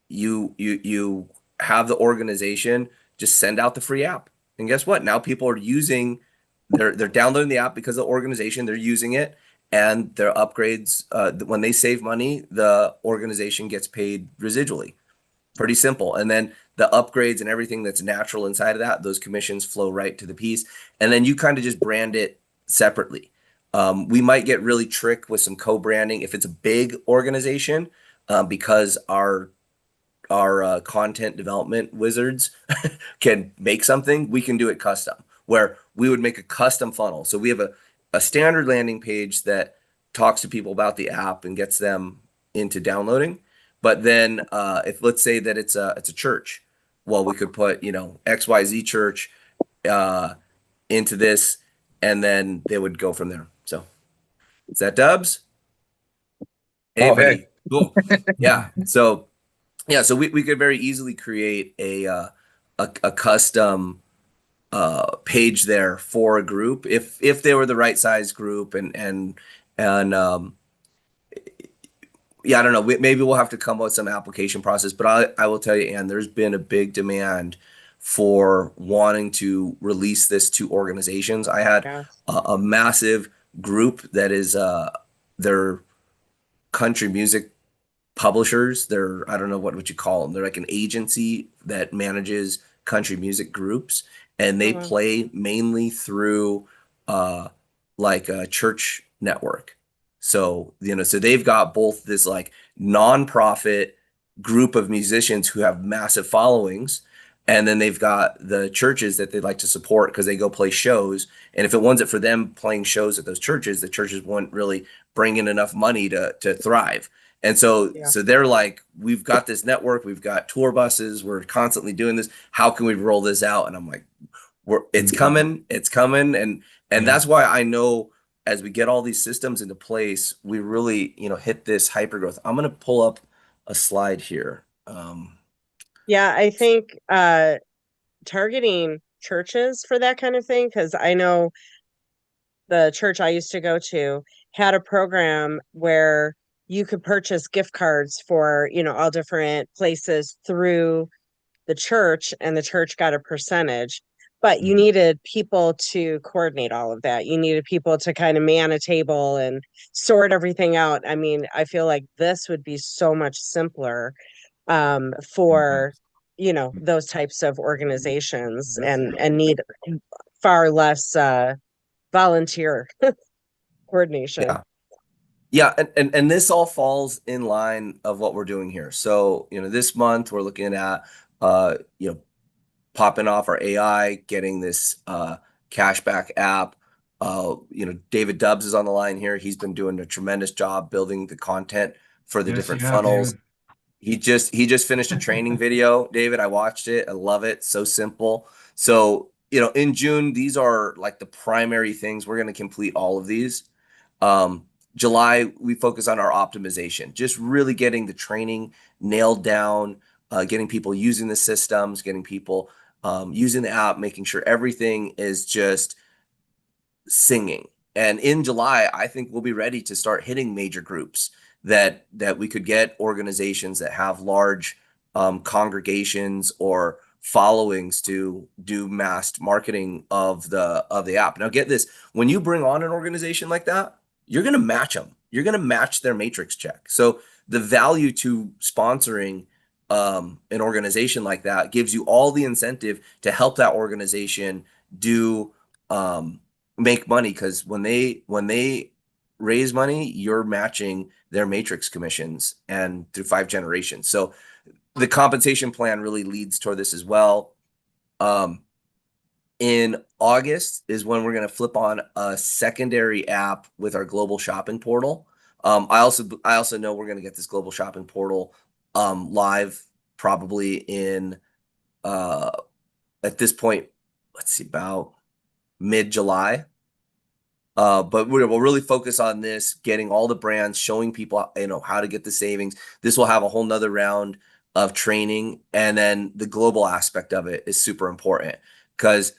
you have the organization just send out the free app. And guess what? Now people are using, they're downloading the app because of the organization, they're using it, and their upgrades, when they save money, the organization gets paid residually. Pretty simple. And then the upgrades and everything that's natural inside of that, those commissions flow right to the piece. And then you kind of just brand it separately. We might get really tricked with some co-branding if it's a big organization, because our content development wizards can make something. We can do it custom, where we would make a custom funnel. So we have a standard landing page that talks to people about the app and gets them into downloading. But then if let's say that it's a church, well, we could put, XYZ church into this, and then they would go from there. So is that Dubs? Hey, Oh, buddy. hey. Cool. Yeah. So we could very easily create a custom page there for a group if they were the right size group, and yeah, I don't know. Maybe we'll have to come up with some application process, but I will tell you, Ann, there's been a big demand for wanting to release this to organizations. I had Yeah. a massive group that is they're country music publishers. They're, I don't know what you call them. They're like an agency that manages country music groups, and they Oh, wow. play mainly through like a church network. So, so they've got both this like nonprofit group of musicians who have massive followings, and then they've got the churches that they'd like to support because they go play shows. And if it wasn't for them playing shows at those churches, the churches wouldn't really bring in enough money to thrive. And so, Yeah. so they're like, we've got this network, we've got tour buses, we're constantly doing this. How can we roll this out? And I'm like, it's coming, and Yeah. that's why I know as we get all these systems into place, we really, hit this hyper growth. I'm gonna pull up a slide here. Yeah, I think targeting churches for that kind of thing, because I know the church I used to go to had a program where you could purchase gift cards for, all different places through the church, and the church got a percentage. But you Mhm. needed people to coordinate all of that. You needed people to kind of man a table and sort everything out. I mean, I feel like this would be so much simpler for those types of organizations, and need far less volunteer coordination. Yeah. Yeah, and this all falls in line of what we're doing here. So, this month we're looking at popping off our AI, getting this cashback app. David Dubbs is on the line here. He's been doing a tremendous job building the content for the Yes, different you have, funnels. David. He just finished a training video, David. I watched it. I love it. So simple. So, in June, these are like the primary things. We're going to complete all of these. July, we focus on our optimization, just really getting the training nailed down, getting people using the systems, getting people using the app, making sure everything is just singing. And in July, I think we'll be ready to start hitting major groups that we could get organizations that have large congregations or followings to do mass marketing of the app. Now, get this: when you bring on an organization like that, you're going to match them. You're going to match their matrix check. So the value to sponsoring an organization like that gives you all the incentive to help that organization do make money, because when they raise money, you're matching their matrix commissions and through 5 generations. So the compensation plan really leads toward this as well. In August is when we're going to flip on a secondary app with our global shopping portal. I also know we're going to get this global shopping portal live probably in at this point, let's see, about mid-July. But we'll really focus on this, getting all the brands, showing people, how to get the savings. This will have a whole nother round of training. And then the global aspect of it is super important because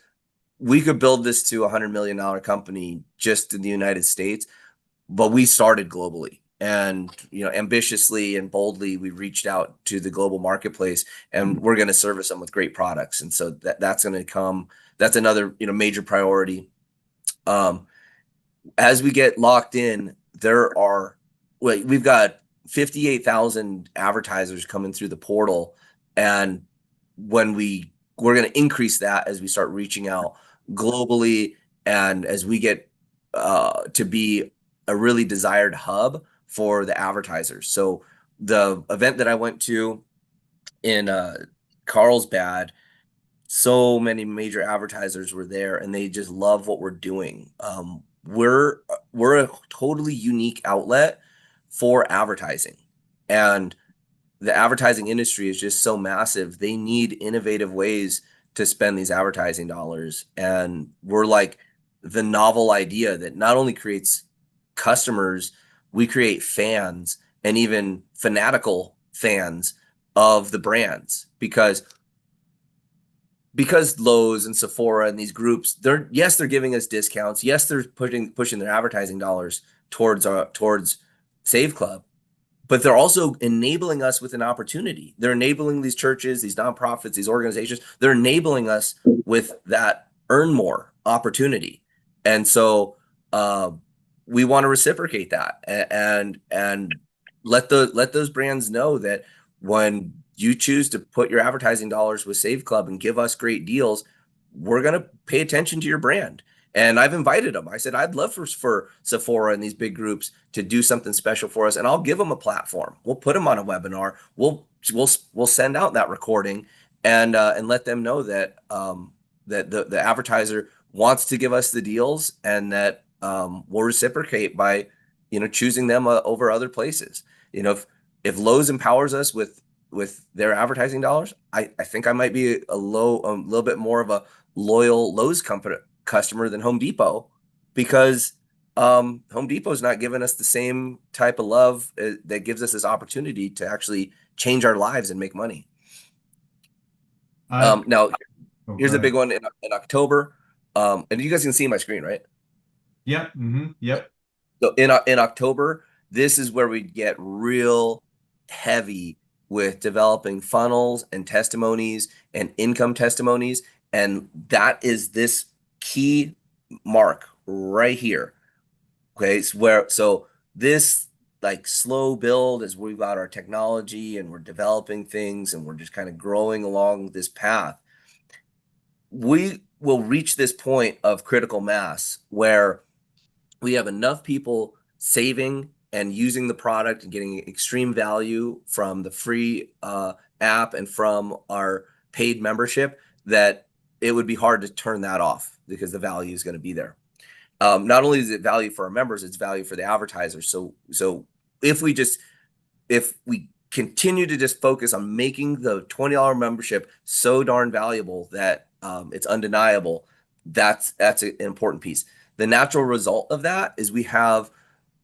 we could build this to $100 million company just in the United States, but we started globally. And ambitiously and boldly, we reached out to the global marketplace, and we're going to service them with great products. And so that's going to come. That's another major priority. As we get locked in, we've got 58,000 advertisers coming through the portal, and when we're going to increase that as we start reaching out globally, and as we get to be a really desired hub for the advertisers. So the event that I went to in Carlsbad, so many major advertisers were there, and they just love what we're doing. We're a totally unique outlet for advertising, and the advertising industry is just so massive. They need innovative ways to spend these advertising dollars, and we're like the novel idea that not only creates customers, we create fans, and even fanatical fans of the brands, because Lowe's and Sephora and these groups, they're giving us discounts. Yes, they're pushing their advertising dollars towards Save Club, but they're also enabling us with an opportunity. They're enabling these churches, these nonprofits, these organizations. They're enabling us with that earn more opportunity. And so we want to reciprocate that and let those brands know that when you choose to put your advertising dollars with Save Club and give us great deals, we're going to pay attention to your brand. And I've invited them. I said, I'd love for Sephora and these big groups to do something special for us, and I'll give them a platform. We'll put them on a webinar. We'll send out that recording and let them know that that the advertiser wants to give us the deals, and that we'll reciprocate by choosing them over other places. If Lowe's empowers us with their advertising dollars, I think I might be a little bit more of a loyal Lowe's customer than Home Depot, because Home Depot is not giving us the same type of love that gives us this opportunity to actually change our lives and make money. Now, here's a big one in October, and you guys can see my screen, right? Yep. Yep. So in October, this is where we get real heavy with developing funnels and testimonies and income testimonies. And that is this key mark right here. Okay. So this like slow build as we've got our technology and we're developing things and we're just kind of growing along this path. We will reach this point of critical mass where we have enough people saving and using the product and getting extreme value from the free app and from our paid membership that it would be hard to turn that off, because the value is going to be there. Not only is it value for our members, it's value for the advertisers. So if we continue to just focus on making the $20 membership so darn valuable that it's undeniable, that's an important piece. The natural result of that is we have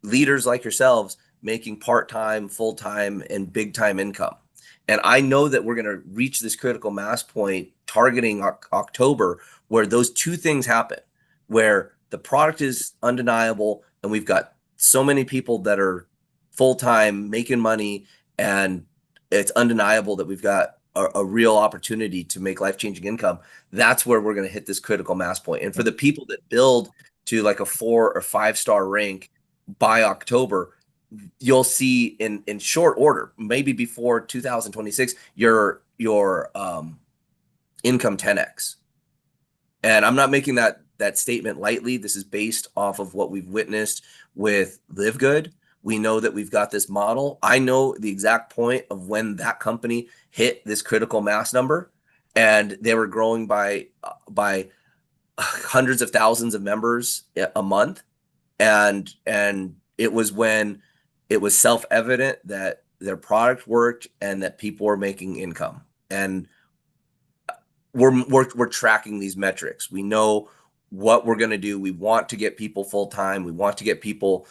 leaders like yourselves making part-time, full-time, and big-time income. And I know that we're going to reach this critical mass point targeting October, where those two things happen, where the product is undeniable and we've got so many people that are full-time making money, and it's undeniable that we've got a real opportunity to make life-changing income. That's where we're going to hit this critical mass point. And for the people that build to like a 4 or 5 star rank by October, you'll see in short order, maybe before 2026, your income 10x. And I'm not making that statement lightly. This is based off of what we've witnessed with Live Good. We know that we've got this model. I know the exact point of when that company hit this critical mass number, and they were growing by hundreds of thousands of members a month. And it was when it was self-evident that their product worked and that people were making income. And we're tracking these metrics. We know what we're going to do. We want to get people full time. We want to get people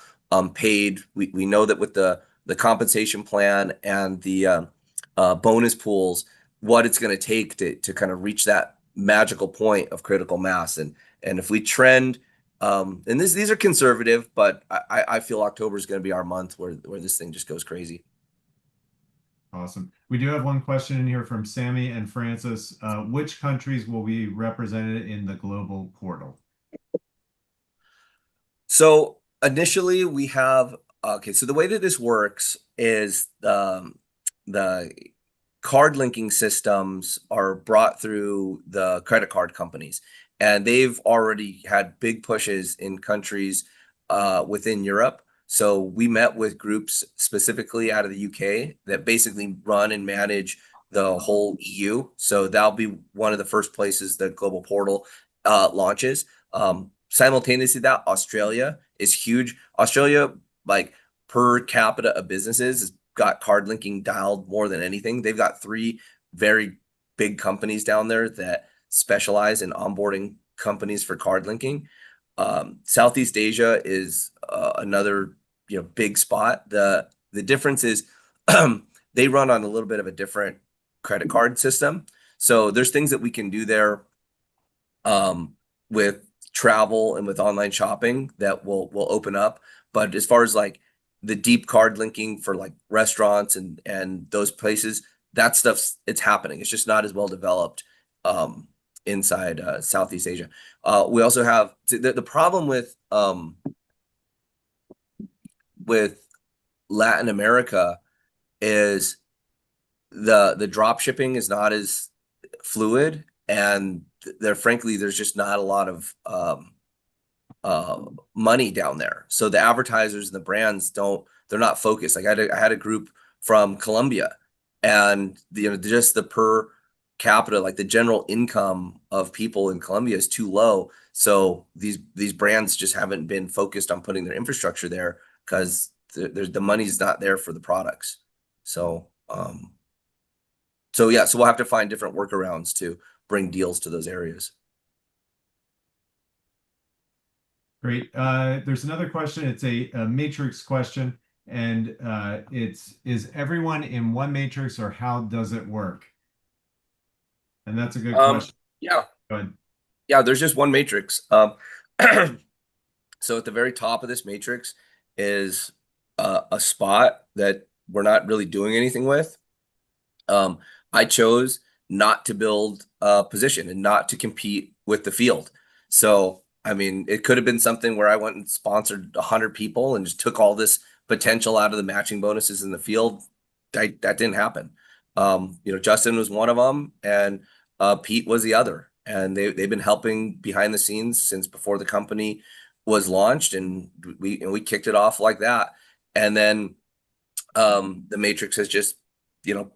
paid. We know that with the compensation plan and the bonus pools, what it's going to take to kind of reach that magical point of critical mass. And if we trend, and these are conservative, but I feel October is going to be our month where this thing just goes crazy. Awesome. We do have one question in here from Sammy and Francis. Which countries will be represented in the global portal? So initially we have, okay, so the way that this works is the card linking systems are brought through the credit card companies, and they've already had big pushes in countries within Europe. So we met with groups specifically out of the UK that basically run and manage the whole EU. So that'll be one of the first places the global portal launches. Simultaneously, that Australia is huge. Australia, like per capita of businesses, has got card linking dialed more than anything. They've got 3 very big companies down there that specialize in onboarding companies for card linking. Southeast Asia is another big spot. The difference is they run on a little bit of a different credit card system. So there's things that we can do there with travel and with online shopping that will open up. But as far as like the deep card linking for like restaurants and those places, that stuff's it's happening. It's just not as well developed inside Southeast Asia. We also have the problem with Latin America is the drop shipping is not as fluid, and there's just not a lot of money down there. So the advertisers and the brands they're not focused. Like I had a group from Colombia, and just the per capita, like the general income of people in Colombia is too low. So these brands just haven't been focused on putting their infrastructure there because the money's not there for the products. So so we'll have to find different workarounds to bring deals to those areas. Great. There's another question. It's a matrix question, and is everyone in one matrix, or how does it work? And that's a good question. Yeah. Go ahead. Yeah, there's just one matrix. So at the very top of this matrix is a spot that we're not really doing anything with. I chose not to build a position and not to compete with the field. So, I mean, it could have been something where I went and sponsored 100 people and just took all this potential out of the matching bonuses in the field. That didn't happen. Justin was one of them, and Pete was the other. And they've been helping behind the scenes since before the company was launched, and we kicked it off like that. And then the matrix has just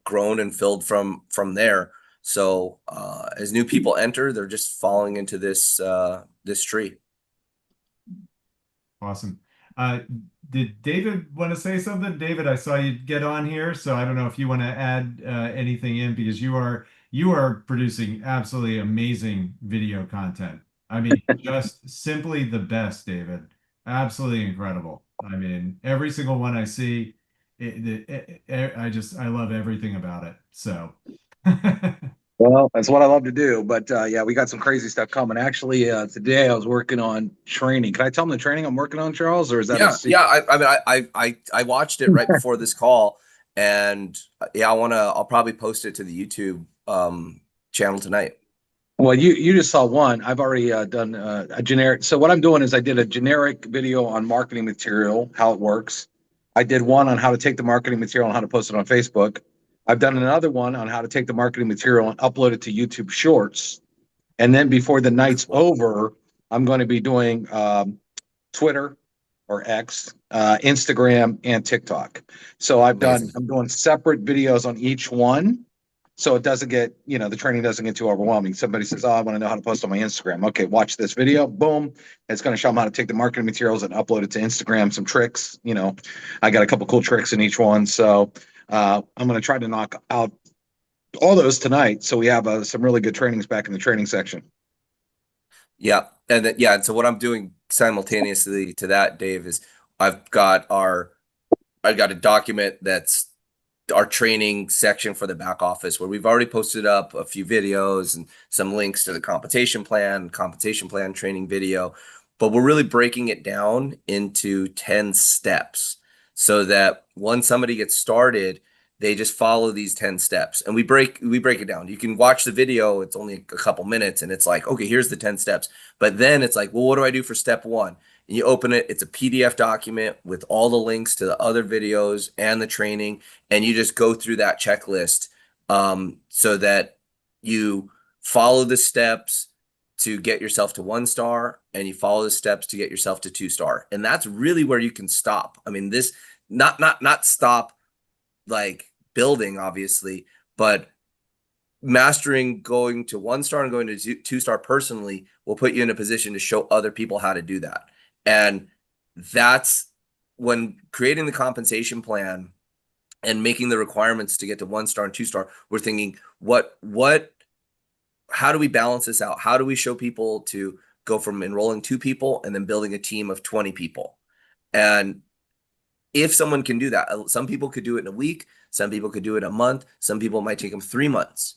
grown and filled from there. So as new people enter, they're just falling into this tree. Awesome. Did David want to say something? David, I saw you get on here, so I don't know if you want to add anything in, because you are producing absolutely amazing video content. I mean, just simply the best, David. Absolutely incredible. I mean, every single one I see, I love everything about it. So. Well, that's what I love to do. But yeah, we got some crazy stuff coming. Actually, today I was working on training. Can I tell them the training I'm working on, Charles, or is that? Yeah. I watched it right before this call, and yeah, I'll probably post it to the YouTube channel tonight. Well, you just saw one. I've already done a generic. So what I'm doing is I did a generic video on marketing material, how it works. I did one on how to take the marketing material and how to post it on Facebook. I've done another one on how to take the marketing material and upload it to YouTube Shorts. And then before the night's over, I'm going to be doing Twitter or X, Instagram, and TikTok. So I'm doing separate videos on each one. So it doesn't get, the training doesn't get too overwhelming. Somebody says, oh, I want to know how to post on my Instagram. Okay, watch this video. Boom. It's going to show them how to take the marketing materials and upload it to Instagram. Some tricks, I got a couple cool tricks in each one. So I'm going to try to knock out all those tonight. So we have some really good trainings back in the training section. Yeah. And then, yeah. And so what I'm doing simultaneously to that, Dave, is I've got a document that's our training section for the back office where we've already posted up a few videos and some links to the compensation plan training video, but we're really breaking it down into 10 steps so that when somebody gets started, they just follow these 10 steps, and we break it down. You can watch the video. It's only a couple minutes and it's like, okay, here's the 10 steps. But then it's like, well, what do I do for step 1? And you open it, it's a PDF document with all the links to the other videos and the training, and you just go through that checklist so that you follow the steps to get yourself to 1 star, and you follow the steps to get yourself to 2 star. And that's really where you can stop. I mean, this not stop like building, obviously, but mastering going to 1 star and going to 2 star personally will put you in a position to show other people how to do that. And that's when creating the compensation plan and making the requirements to get to 1 star and 2 star, we're thinking, how do we balance this out? How do we show people to go from enrolling 2 people and then building a team of 20 people? And if someone can do that, some people could do it in a week, some people could do it a month, some people might take them 3 months.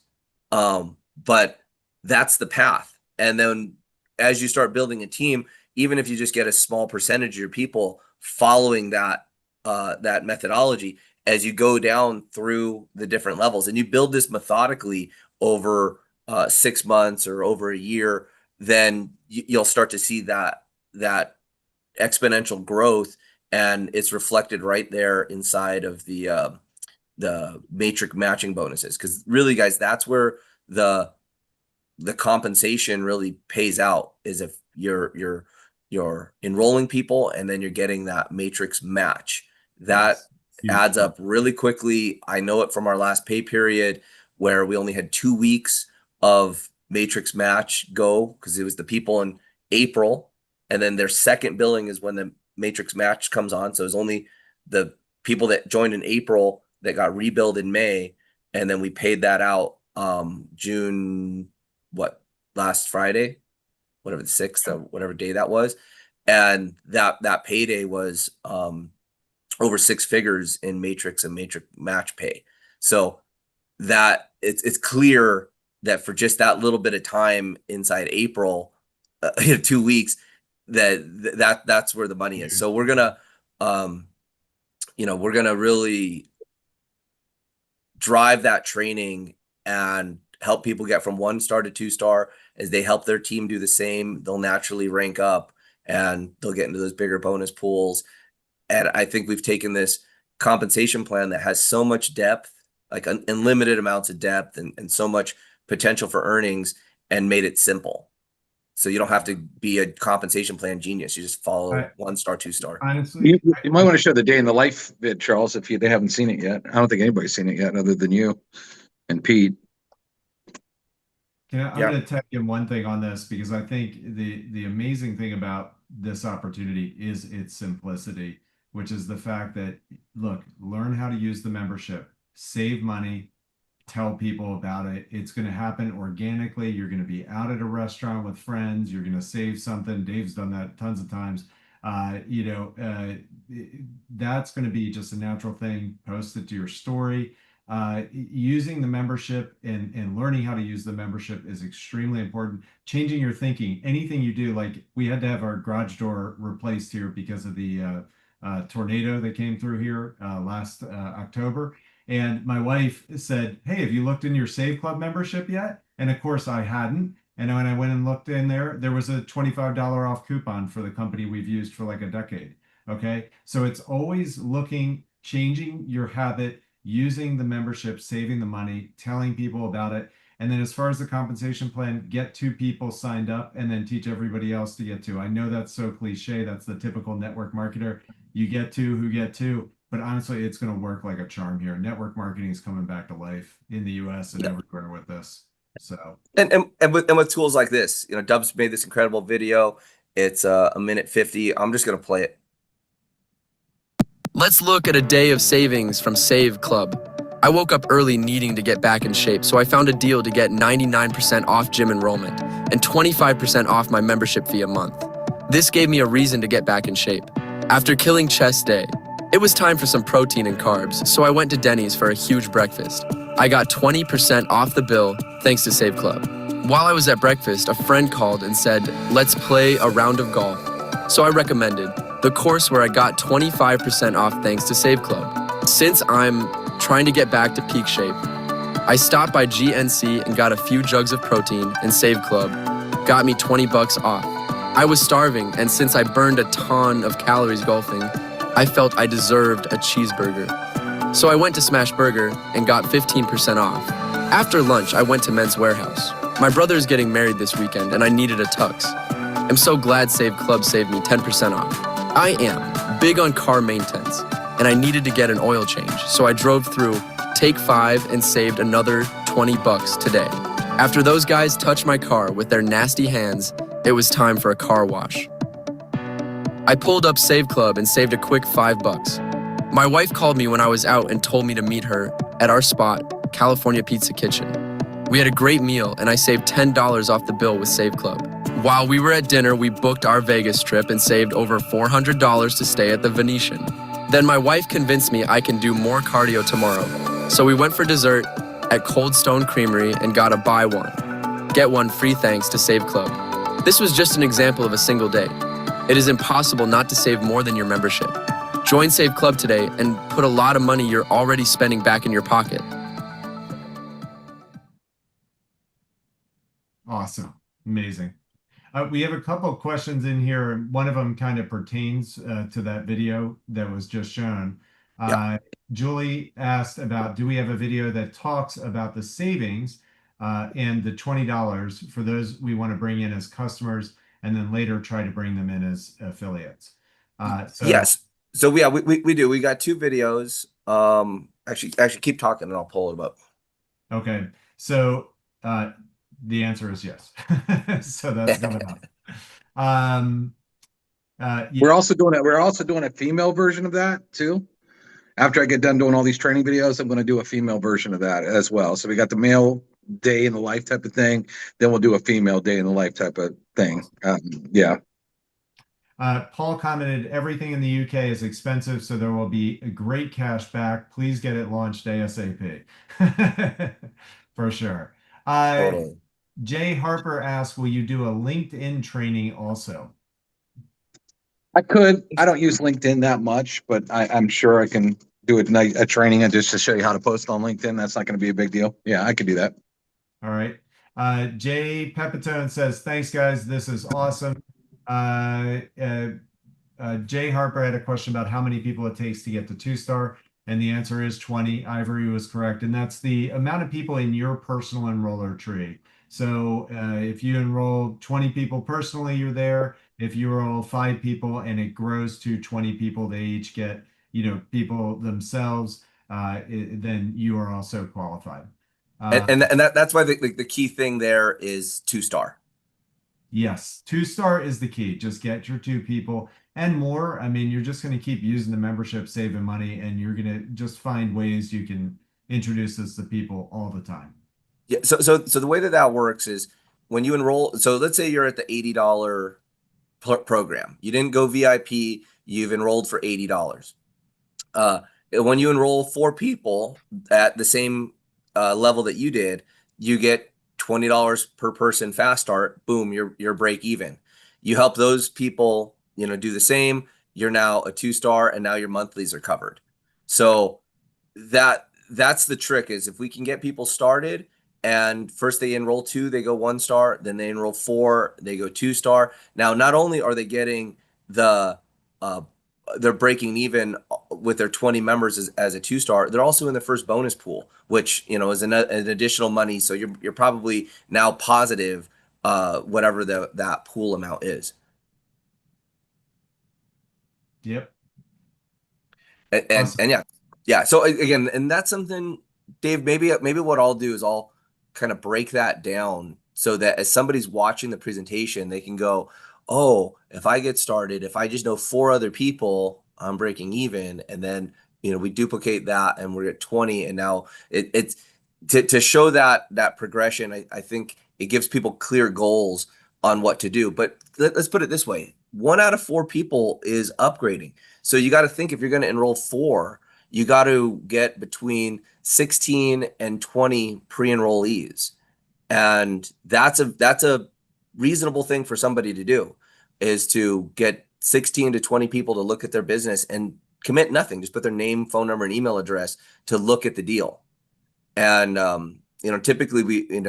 But that's the path. And then as you start building a team, even if you just get a small percentage of your people following that methodology, as you go down through the different levels and you build this methodically over 6 months or over a year, then you'll start to see that exponential growth, and it's reflected right there inside of the matrix matching bonuses. Because really, guys, that's where the compensation really pays out, is if you're enrolling people and then you're getting that matrix match. That adds up really quickly. I know it from our last pay period where we only had 2 weeks of matrix match go, because it was the people in April, and then their second billing is when the matrix match comes on. So it's only the people that joined in April that got rebilled in May, and then we paid that out June, last Friday, whatever the 6th of whatever day that was. And that payday was over 6 figures in matrix and matrix match pay. So that it's clear that for just that little bit of time inside April, 2 weeks, that's where the money is. So we're gonna really drive that training and help people get from 1 star to 2 star. As they help their team do the same, they'll naturally rank up and they'll get into those bigger bonus pools. And I think we've taken this compensation plan that has so much depth, like unlimited amounts of depth and so much potential for earnings, and made it simple. So you don't have to be a compensation plan genius. You just follow 1 star, 2 star. Honestly, You might want to show the day in the life vid, Charles, if they haven't seen it yet. I don't think anybody's seen it yet other than you and Pete. I'm going to tell you one thing on this, because I think the amazing thing about this opportunity is its simplicity, which is the fact that, look, learn how to use the membership, save money, tell people about it. It's going to happen organically. You're going to be out at a restaurant with friends. You're going to save something. Dave's done that tons of times. That's going to be just a natural thing. Post it to your story. Using the membership and learning how to use the membership is extremely important. Changing your thinking. Anything you do, like we had to have our garage door replaced here because of the tornado that came through here last October. And my wife said, "Hey, have you looked in your Save Club membership yet?" And of course I hadn't. And when I went and looked in there was a $25 off coupon for the company we've used for like a decade. Okay. So it's always looking, changing your habit, using the membership, saving the money, telling people about it. And then as far as the compensation plan, get 2 people signed up and then teach everybody else to get 2. I know that's so cliche. That's the typical network marketer. You get 2 who get 2. But honestly, it's going to work like a charm here. Network marketing is coming back to life in the US and everywhere with this. So and with tools like this, Dubs made this incredible video. It's a minute 50. I'm just going to play it. Let's look at a day of savings from Save Club. I woke up early needing to get back in shape, so I found a deal to get 99% off gym enrollment. and 25% off my membership fee a month. This gave me a reason to get back in shape. After killing chest day, it was time for some protein and carbs, so I went to Denny's for a huge breakfast. I got 20% off the bill thanks to Save Club. While I was at breakfast, a friend called and said, "Let's play a round of golf." So I recommended the course where I got 25% off thanks to Save Club. Since I'm trying to get back to peak shape, I stopped by GNC and got a few jugs of protein, and Save Club got me 20 bucks off. I was starving, and since I burned a ton of calories golfing, I felt I deserved a cheeseburger. So I went to Smash Burger and got 15% off. After lunch, I went to Men's Warehouse. My brother is getting married this weekend, and I needed a tux. I'm so glad Save Club saved me 10% off. I am big on car maintenance, and I needed to get an oil change, so I drove through Take 5 and saved another 20 bucks today. After those guys touched my car with their nasty hands, it was time for a car wash. I pulled up Save Club and saved a quick 5 bucks. My wife called me when I was out and told me to meet her at our spot, California Pizza Kitchen. We had a great meal, and I saved $10 off the bill with Save Club. While we were at dinner, we booked our Vegas trip and saved over $400 to stay at the Venetian. Then my wife convinced me I can do more cardio tomorrow. So we went for dessert at Cold Stone Creamery and got a buy one, get one free thanks to Save Club. This was just an example of a single day. It is impossible not to save more than your membership. Join Save Club today and put a lot of money you're already spending back in your pocket. Awesome. Amazing. We have a couple of questions in here. One of them kind of pertains to that video that was just shown. Julie asked about, do we have a video that talks about the savings and the $20 for those we want to bring in as customers and then later try to bring them in as affiliates? Yes. So yeah, we do. We got 2 videos. Actually keep talking and I'll pull them up. Okay. So the answer is yes. So that's coming up. We're also doing a female version of that too. After I get done doing all these training videos, I'm going to do a female version of that as well. So we got the male day in the life type of thing. Then we'll do a female day in the life type of thing. Paul commented, everything in the UK is expensive, so there will be a great cash back. Please get it launched ASAP. For sure. Totally. Jay Harper asked, will you do a LinkedIn training also? I could. I don't use LinkedIn that much, but I'm sure I can do a training and just to show you how to post on LinkedIn. That's not going to be a big deal. Yeah, I could do that. All right. Jay Pepitone says, thanks, guys. This is awesome. Jay Harper had a question about how many people it takes to get to 2-star, and the answer is 20. Ivory was correct, and that's the amount of people in your personal enroller tree. So if you enroll 20 people personally, you're there. If you enroll 5 people and it grows to 20 people, they each get, people themselves, then you are also qualified. And that's why the key thing there is 2-star. Yes, 2-star is the key. Just get your 2 people and more. I mean, you're just going to keep using the membership, saving money, and you're going to just find ways you can introduce this to people all the time. Yeah. So the way that works is when you enroll. So let's say you're at the $80 program. You didn't go VIP. You've enrolled for $80. When you enroll 4 people at the same level that you did, you get $20 per person fast start. Boom, you're break even. You help those people, do the same. You're now a 2-star, and now your monthlies are covered. So that's the trick, is if we can get people started and first they enroll 2, they go 1-star, then they enroll 4, they go 2-star. Now, not only are they getting they're breaking even with their 20 members as a 2-star, they're also in the first bonus pool, which, is an additional money. So you're probably now positive, whatever that pool amount is. Yep. And Awesome. yeah. So again, and that's something, Dave, maybe what I'll do is I'll kind of break that down so that as somebody's watching the presentation, they can go, oh, if I get started, if I just know 4 other people, I'm breaking even. And then, we duplicate that and we're at 20. And now it's to show that progression. I think It gives people clear goals on what to do. But let's put it this way. 1 out of 4 people is upgrading. So you got to think, if you're going to enroll 4, you got to get between 16 and 20 pre-enrollees. And that's a reasonable thing for somebody to do, is to get 16 to 20 people to look at their business and commit nothing. Just put their name, phone number, and email address to look at the deal. And typically we, in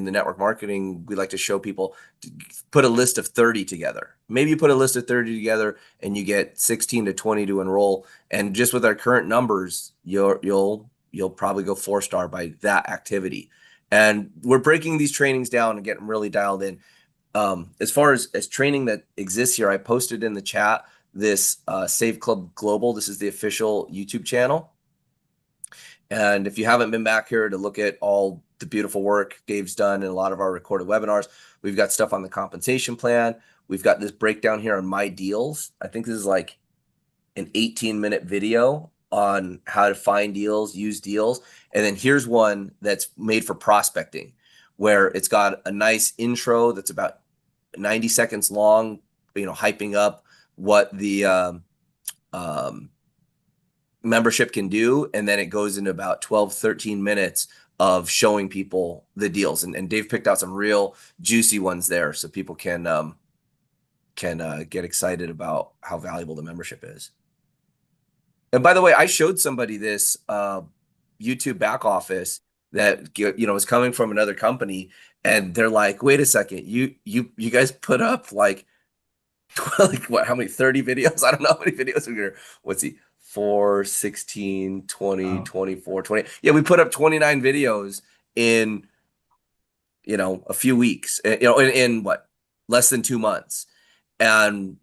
the network marketing, we like to show people to put a list of 30 together. Maybe you put a list of 30 together and you get 16 to 20 to enroll. And just with our current numbers, you'll probably go 4-star by that activity. And we're breaking these trainings down and getting really dialed in. As far as training that exists here, I posted in the chat this Save Club Global. This is the official YouTube channel. And if you haven't been back here to look at all the beautiful work Dave's done in a lot of our recorded webinars, we've got stuff on the compensation plan. We've got this breakdown here on my deals. I think this is like an 18-minute video on how to find deals, use deals. And then here's one that's made for prospecting, where it's got a nice intro that's about 90 seconds long, hyping up what the membership can do. And then it goes into about 12, 13 minutes of showing people the deals. And Dave picked out some real juicy ones there, so people can get excited about how valuable the membership is. And by the way, I showed somebody this YouTube back office that was coming from another company, and they're like, "Wait a second, you guys put up like what? How many? 30 videos? I don't know how many videos we're gonna. What's he? 4, 16, 20, 24, 20. Yeah, we put up 29 videos in a few weeks. In what, less than 2 months, and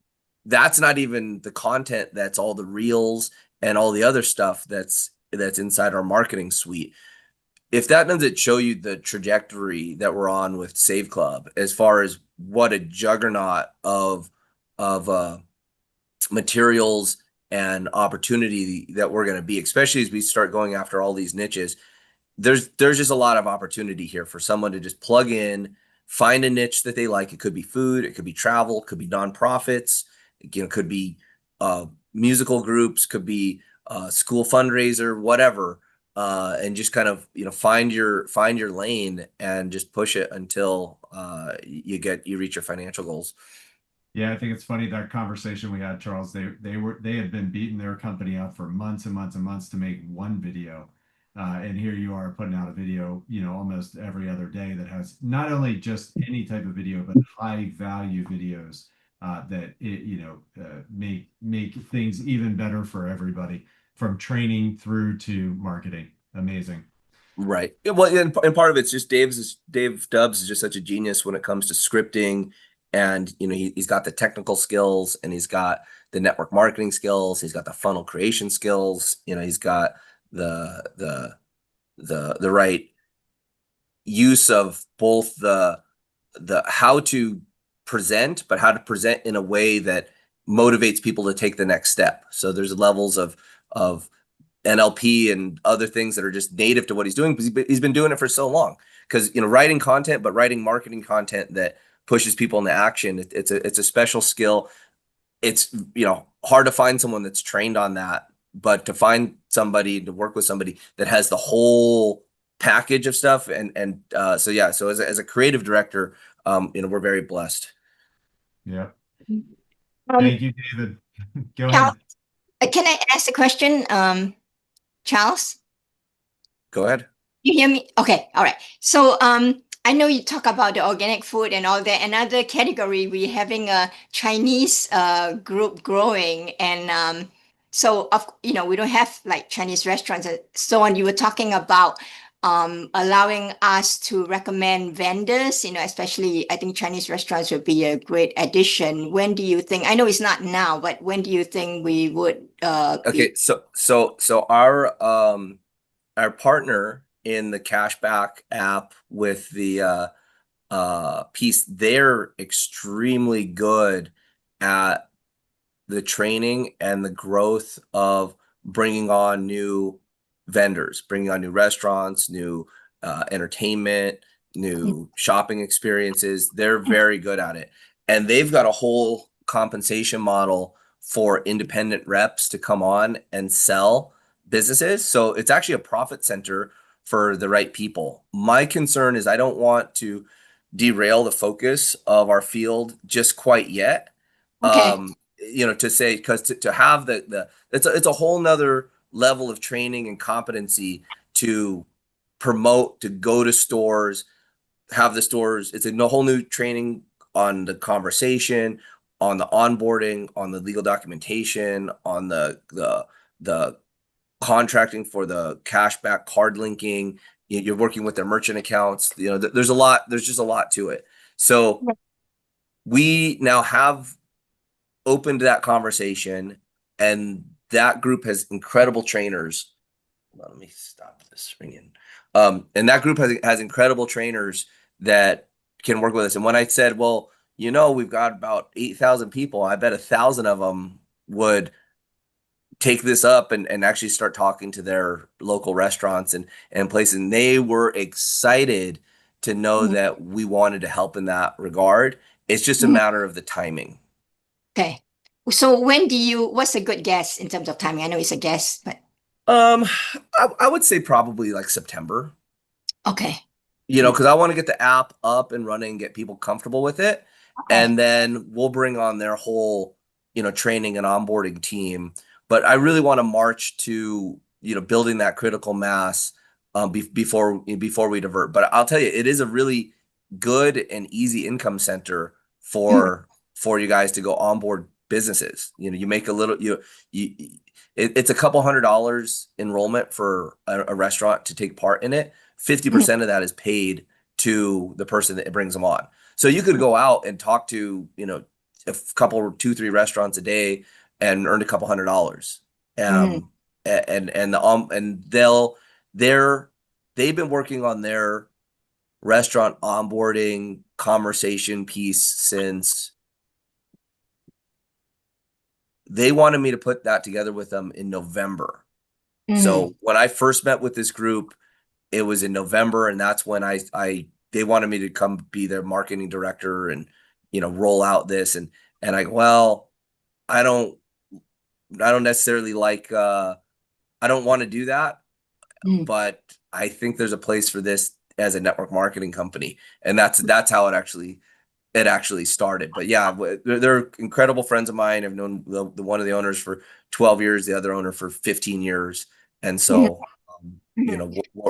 that's not even the content. That's all the reels and all the other stuff that's inside our marketing suite. If that doesn't show you the trajectory that we're on with Save Club, as far as what a juggernaut of materials and opportunity that we're going to be, especially as we start going after all these niches, there's just a lot of opportunity here for someone to just plug in, find a niche that they like. It could be food, it could be travel, it could be nonprofits, it could be musical groups, could be school fundraiser, whatever, and just kind of find your lane and just push it until you reach your financial goals. Yeah, I think it's funny, that conversation we had, Charles. They had been beating their company up for months and months and months to make one video, and here you are putting out a video, almost every other day, that has not only just any type of video, but high value videos that make things even better for everybody, from training through to marketing. Amazing. Right. Well, and part of it's just Dave Dubs is just such a genius when it comes to scripting. And he's got the technical skills, and he's got the network marketing skills. He's got the funnel creation skills. He's got the right use of both the how to present, but how to present in a way that motivates people to take the next step. So there's levels of NLP and other things that are just native to what he's doing, because he's been doing it for so long. Because writing content, but writing marketing content that pushes people into action, it's a special skill. It's hard to find someone that's trained on that, but to find somebody, to work with somebody that has the whole package of stuff, so as a creative director, we're very blessed. Yeah. Thank you, David. Go ahead. Charles, can I ask a question, Charles? Go ahead. You hear me? Okay, all right. So I know you talk about the organic food and all that. Another category, we're having a Chinese group growing, and so we don't have like Chinese restaurants and so on. You were talking about allowing us to recommend vendors, you know, especially I think Chinese restaurants would be a great addition. When do you think, I know it's not now, but when do you think we would Okay, so our partner in the Cashback app with the piece, they're extremely good at the training and the growth of bringing on new vendors, bringing on new restaurants, new entertainment, new shopping experiences. They're very good at it. And they've got a whole compensation model for independent reps to come on and sell businesses. So it's actually a profit center for the right people. My concern is I don't want to derail the focus of our field just quite yet. Okay. To say, because to have it's a whole nother level of training and competency to promote, to go to stores, have the stores. It's a whole new training on the conversation, on the onboarding, on the legal documentation, on the contracting for the cashback card linking. You're working with their merchant accounts. There's a lot. There's just a lot to it. So we now have opened that conversation, and that group has incredible trainers. Let me stop this ringing. And that group has incredible trainers that can work with us. And when I said, well, we've got about 8,000 people, I bet 1,000 of them would take this up and actually start talking to their local restaurants and places. And they were excited to know that we wanted to help in that regard. It's just a matter of the timing. Okay. So what's a good guess in terms of timing? I know it's a guess, but. I would say probably like September. Okay. Because I want to get the app up and running, get people comfortable with it. Okay. And then we'll bring on their whole, training and onboarding team. But I really want to march to, building that critical mass before we divert. But I'll tell you, it is a really good and easy income center for you guys to go onboard businesses. You make a little, it's a couple $100 enrollment for a restaurant to take part in it. 50% of that is paid to the person that brings them on. So you could go out and talk to, a couple, 2-3 restaurants a day and earn a couple $100. They've been working on their restaurant onboarding conversation piece since they wanted me to put that together with them in November. So when I first met with this group, it was in November, and that's when they wanted me to come be their marketing director and roll out this and I don't necessarily like I don't want to do that, but I think there's a place for this as a network marketing company, and that's how it actually started. But yeah, they're incredible friends of mine. I've known the one of the owners for 12 years, the other owner for 15 years, and so.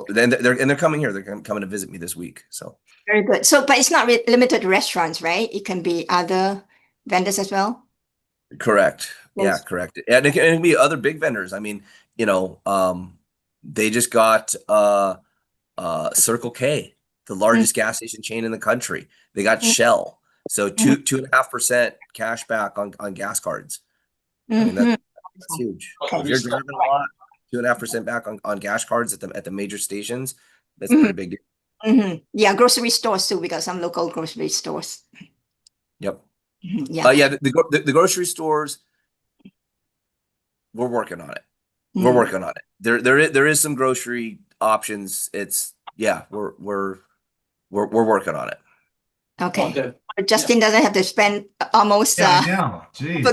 Then they're coming here. They're coming to visit me this week. So very good. So, but it's not limited to restaurants, right? It can be other vendors as well. Correct. Yes. Yeah, correct. And it can be other big vendors. I mean, they just got Circle K, the largest gas station chain in the country. They got Shell, so 2.5% cash back on gas cards. I mean, that's huge. If you're driving a lot, 2.5% back on gas cards at the major stations. That's pretty big. Yeah, grocery stores too. We got some local grocery stores. Yep. Yeah. The grocery stores. We're working on it. We're working on it. There is some grocery options. We're working on it. Okay. Justin doesn't have to spend almost I know. Jeez,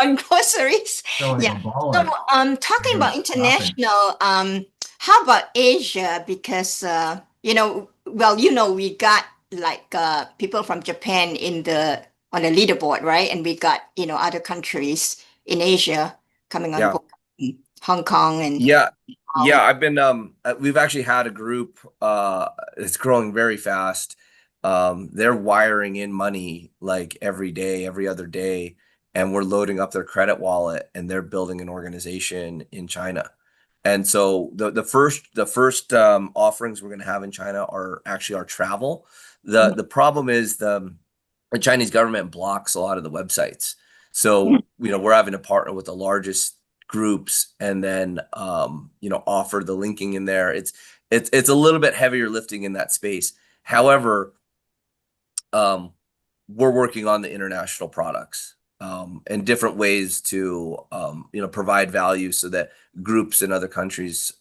on groceries. so Yeah. baller. So talking about international, how about Asia? Because we got like people from Japan on the leaderboard, right? And we got other countries in Asia coming on board, Hong Kong and I've been we've actually had a group it's growing very fast. They're wiring in money like every day, every other day, and we're loading up their credit wallet, and they're building an organization in China. And so the first offerings we're going to have in China are actually our travel. The problem is the Chinese government blocks a lot of the websites. So we're having to partner with the largest groups and then offer the linking in there. It's a little bit heavier lifting in that space. However, we're working on the international products and different ways to provide value so that groups in other countries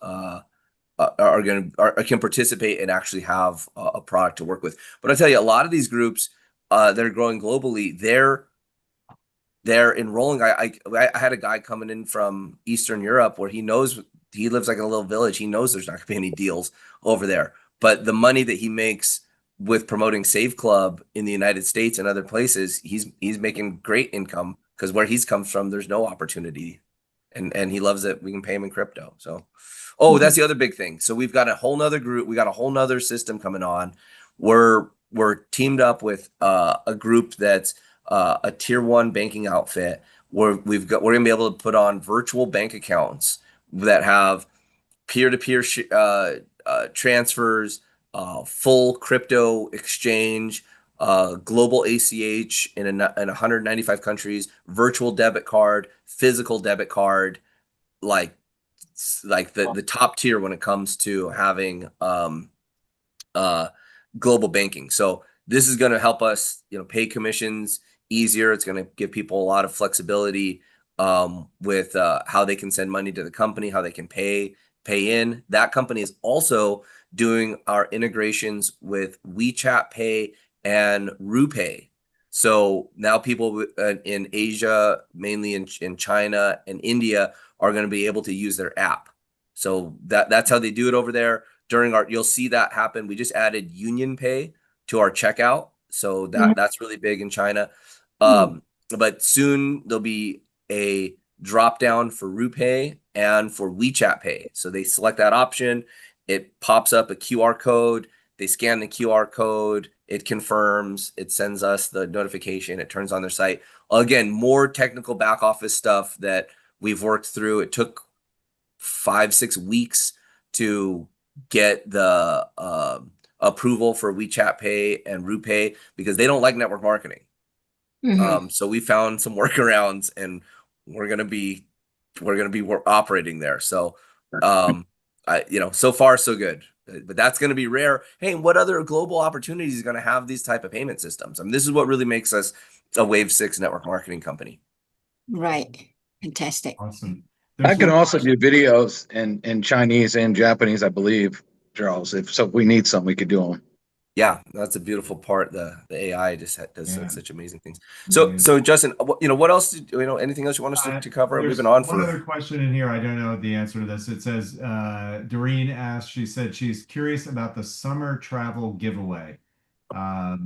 can participate and actually have a product to work with. But I tell you, a lot of these groups that are growing globally, they're enrolling. I had a guy coming in from Eastern Europe where he knows he lives like in a little village. He knows there's not going to be any deals over there, but the money that he makes with promoting Save Club in the United States and other places, he's making great income because where he's comes from, there's no opportunity, and he loves it. We can pay him in crypto. So, oh, that's the other big thing. So we've got a whole nother group. We got a whole nother system coming on. We're teamed up with a group that's a tier 1 banking outfit where we're gonna be able to put on virtual bank accounts that have peer-to-peer transfers, full crypto exchange, global ACH in 195 countries, virtual debit card, physical debit card, like the top tier when it comes to having global banking. So this is going to help us, pay commissions easier. It's going to give people a lot of flexibility with how they can send money to the company, how they can pay in. That company is also doing our integrations with WeChat Pay and RuPay. So now people in Asia, mainly in China and India, are going to be able to use their app. So that's how they do it over there. You'll see that happen. We just added Union Pay to our checkout. So that's really big in China. But soon there'll be a drop down for RuPay and for WeChat Pay. So they select that option. It pops up a QR code. They scan the QR code. It confirms. It sends us the notification. It turns on their site. Again, more technical back office stuff that we've worked through. It took 5-6 weeks to get the approval for WeChat Pay and RuPay because they don't like network marketing. So we found some workarounds, and we're gonna be operating there. So, so far so good. But that's going to be rare. Hey, what other global opportunities is going to have these type of payment systems? I mean, this is what really makes us a Wave 6 network marketing company. Right. Fantastic. Awesome. I can also do videos in Chinese and Japanese, I believe, Charles. If we need some, we could do them. Yeah, that's a beautiful part. The AI just does such amazing things. So Justin, what else? Anything else you want us to cover? We've been on for one other question in here. I don't know the answer to this. It says Doreen asked. She said she's curious about the summer travel giveaway. I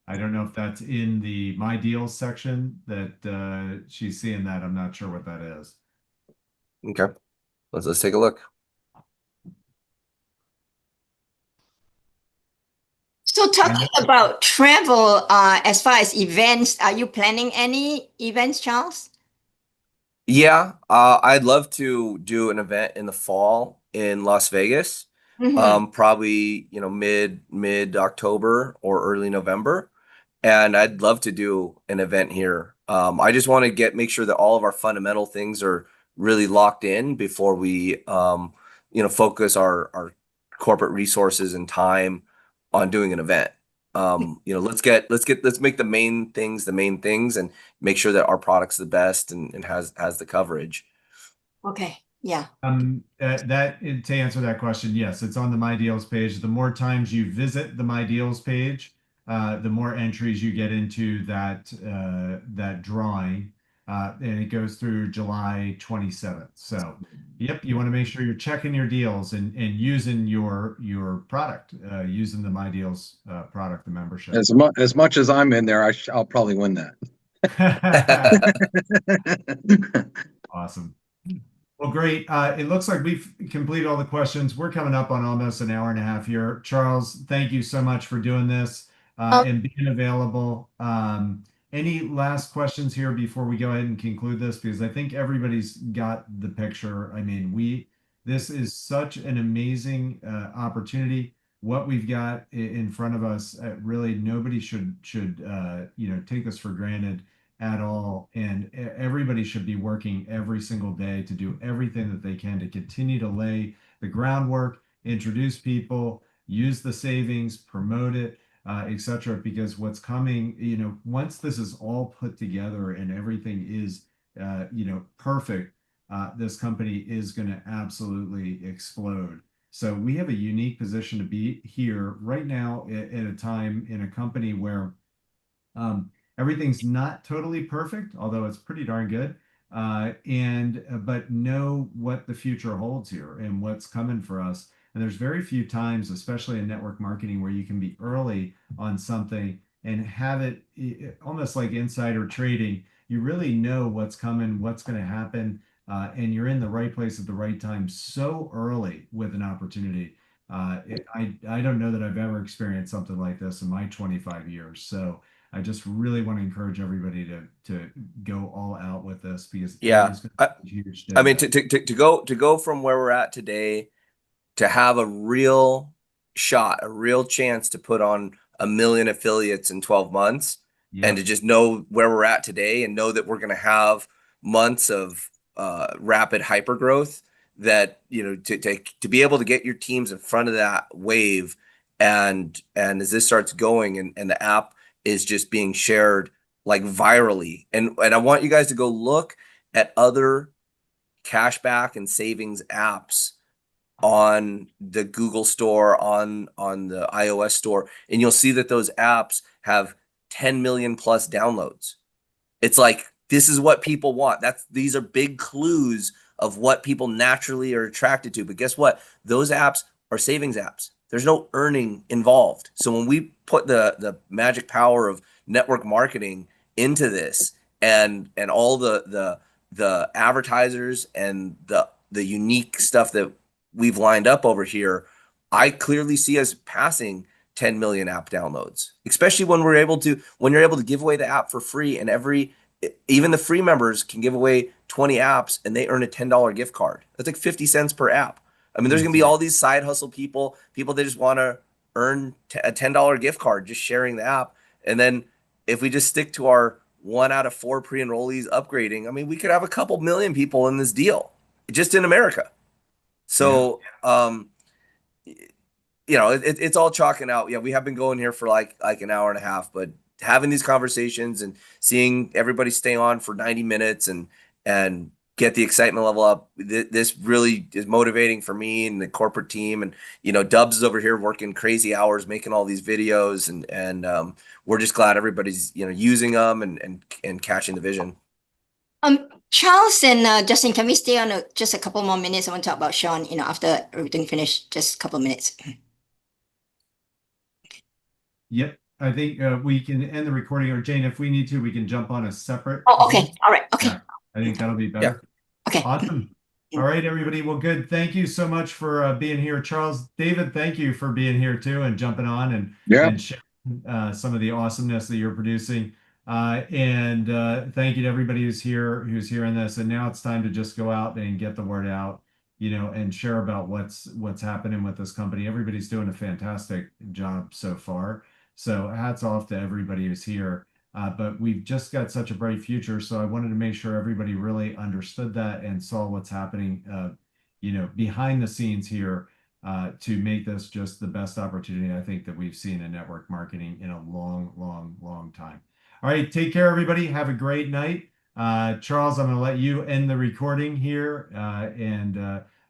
don't know if that's in the My Deals section that she's seeing that. I'm not sure what that is. Okay, let's take a look. So talking about travel, as far as events, are you planning any events, Charles? Yeah, I'd love to do an event in the fall in Las Vegas. Probably, mid October or early November. And I'd love to do an event here. I just want to make sure that all of our fundamental things are really locked in before we, focus our corporate resources and time on doing an event. Let's make the main things and make sure that our product's the best and has the coverage. Okay. Yeah. To answer that question, yes, it's on the My Deals page. The more times you visit the My Deals page, the more entries you get into that drawing, and it goes through July 27th. So, yep, you want to make sure you're checking your deals and using your product, using the My Deals product, the membership. As much as I'm in there, I'll probably win that. Awesome. Well, great. It looks like we've completed all the questions. We're coming up on almost an hour and a half here. Charles, thank you so much for doing this and being available. Any last questions here before we go ahead and conclude this? Because I think everybody's got the picture. I mean, this is such an amazing opportunity. What we've got in front of us, really nobody should take this for granted at all. And everybody should be working every single day to do everything that they can to continue to lay the groundwork, introduce people, use the savings, promote it, etc. Because what's coming, once this is all put together and everything is, perfect, this company is going to absolutely explode. So we have a unique position to be here right now at a time in a company where everything's not totally perfect, although it's pretty darn good. But know what the future holds here and what's coming for us. And there's very few times, especially in network marketing, where you can be early on something and have it almost like insider trading. You really know what's coming, what's going to happen, and you're in the right place at the right time so early with an opportunity. I don't know that I've ever experienced something like this in my 25 years. So I just really want to encourage everybody to go all out with this because it Yeah. is going to be a huge I mean, dividend. to go from where we're at today to have a real shot, a real chance to put on 1 million affiliates in 12 months, and to Yep. just know where we're at today and know that we're going to have months of rapid hyper growth, that, you know, to be able to get your teams in front of that wave, and as this starts going and the app is just being shared like virally, and I want you guys to go look at other cashback and savings apps on the Google store, on the iOS store, and you'll see that those apps have 10 million plus downloads. It's like, this is what people want. These are big clues of what people naturally are attracted to. But guess what? Those apps are savings apps. There's no earning involved. So when we put the magic power of network marketing into this, and all the advertisers and the unique stuff that we've lined up over here, I clearly see us passing 10 million app downloads, especially when you're able to give away the app for free, and even the free members can give away 20 apps and they earn a $10 gift card. That's like 50 cents per app. I mean, there's going to be all these side hustle people that just want to earn a $10 gift card just sharing the app. And then if we just stick to our 1 out of 4 pre-enrollees upgrading, I mean, we could have a couple million people in this deal just in America. So, you know, it's all chalking out. Yeah, we have been going here for like an hour and a half, but having these conversations and seeing everybody stay on for 90 minutes and get the excitement level up, this really is motivating for me and the corporate team. And, you know, Dubs is over here working crazy hours, making all these videos, and we're just glad everybody's, you know, using them and catching the vision. Charles and Justin, can we stay on just a couple more minutes? I want to talk about Sean, you know, after everything finished, just a couple of minutes. Yep. I think we can end the recording, or Jane, if we need to, we can jump on a separate. Oh, okay. All right. Okay. Yeah, I think that'll be better. Okay. Awesome. All right, everybody. Well, good. Thank you so much for being here. Charles, David, thank you for being here too and jumping on and sharing some of the awesomeness that you're producing. And thank you to everybody who's hearing this. And now it's time to just go out and get the word out, you know, and share about what's happening with this company. Everybody's doing a fantastic job so far. So hats off to everybody who's here. But we've just got such a bright future. So I wanted to make sure everybody really understood that and saw what's happening, you know, behind the scenes here, to make this just the best opportunity I think that we've seen in network marketing in a long, long, long time. All right, take care, everybody. Have a great night. Charles, I'm going to let you end the recording here.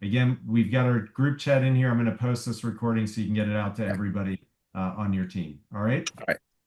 Again, we've got our group chat in here. I'm going to post this recording so you can get it out to everybody on your team. All right. All right.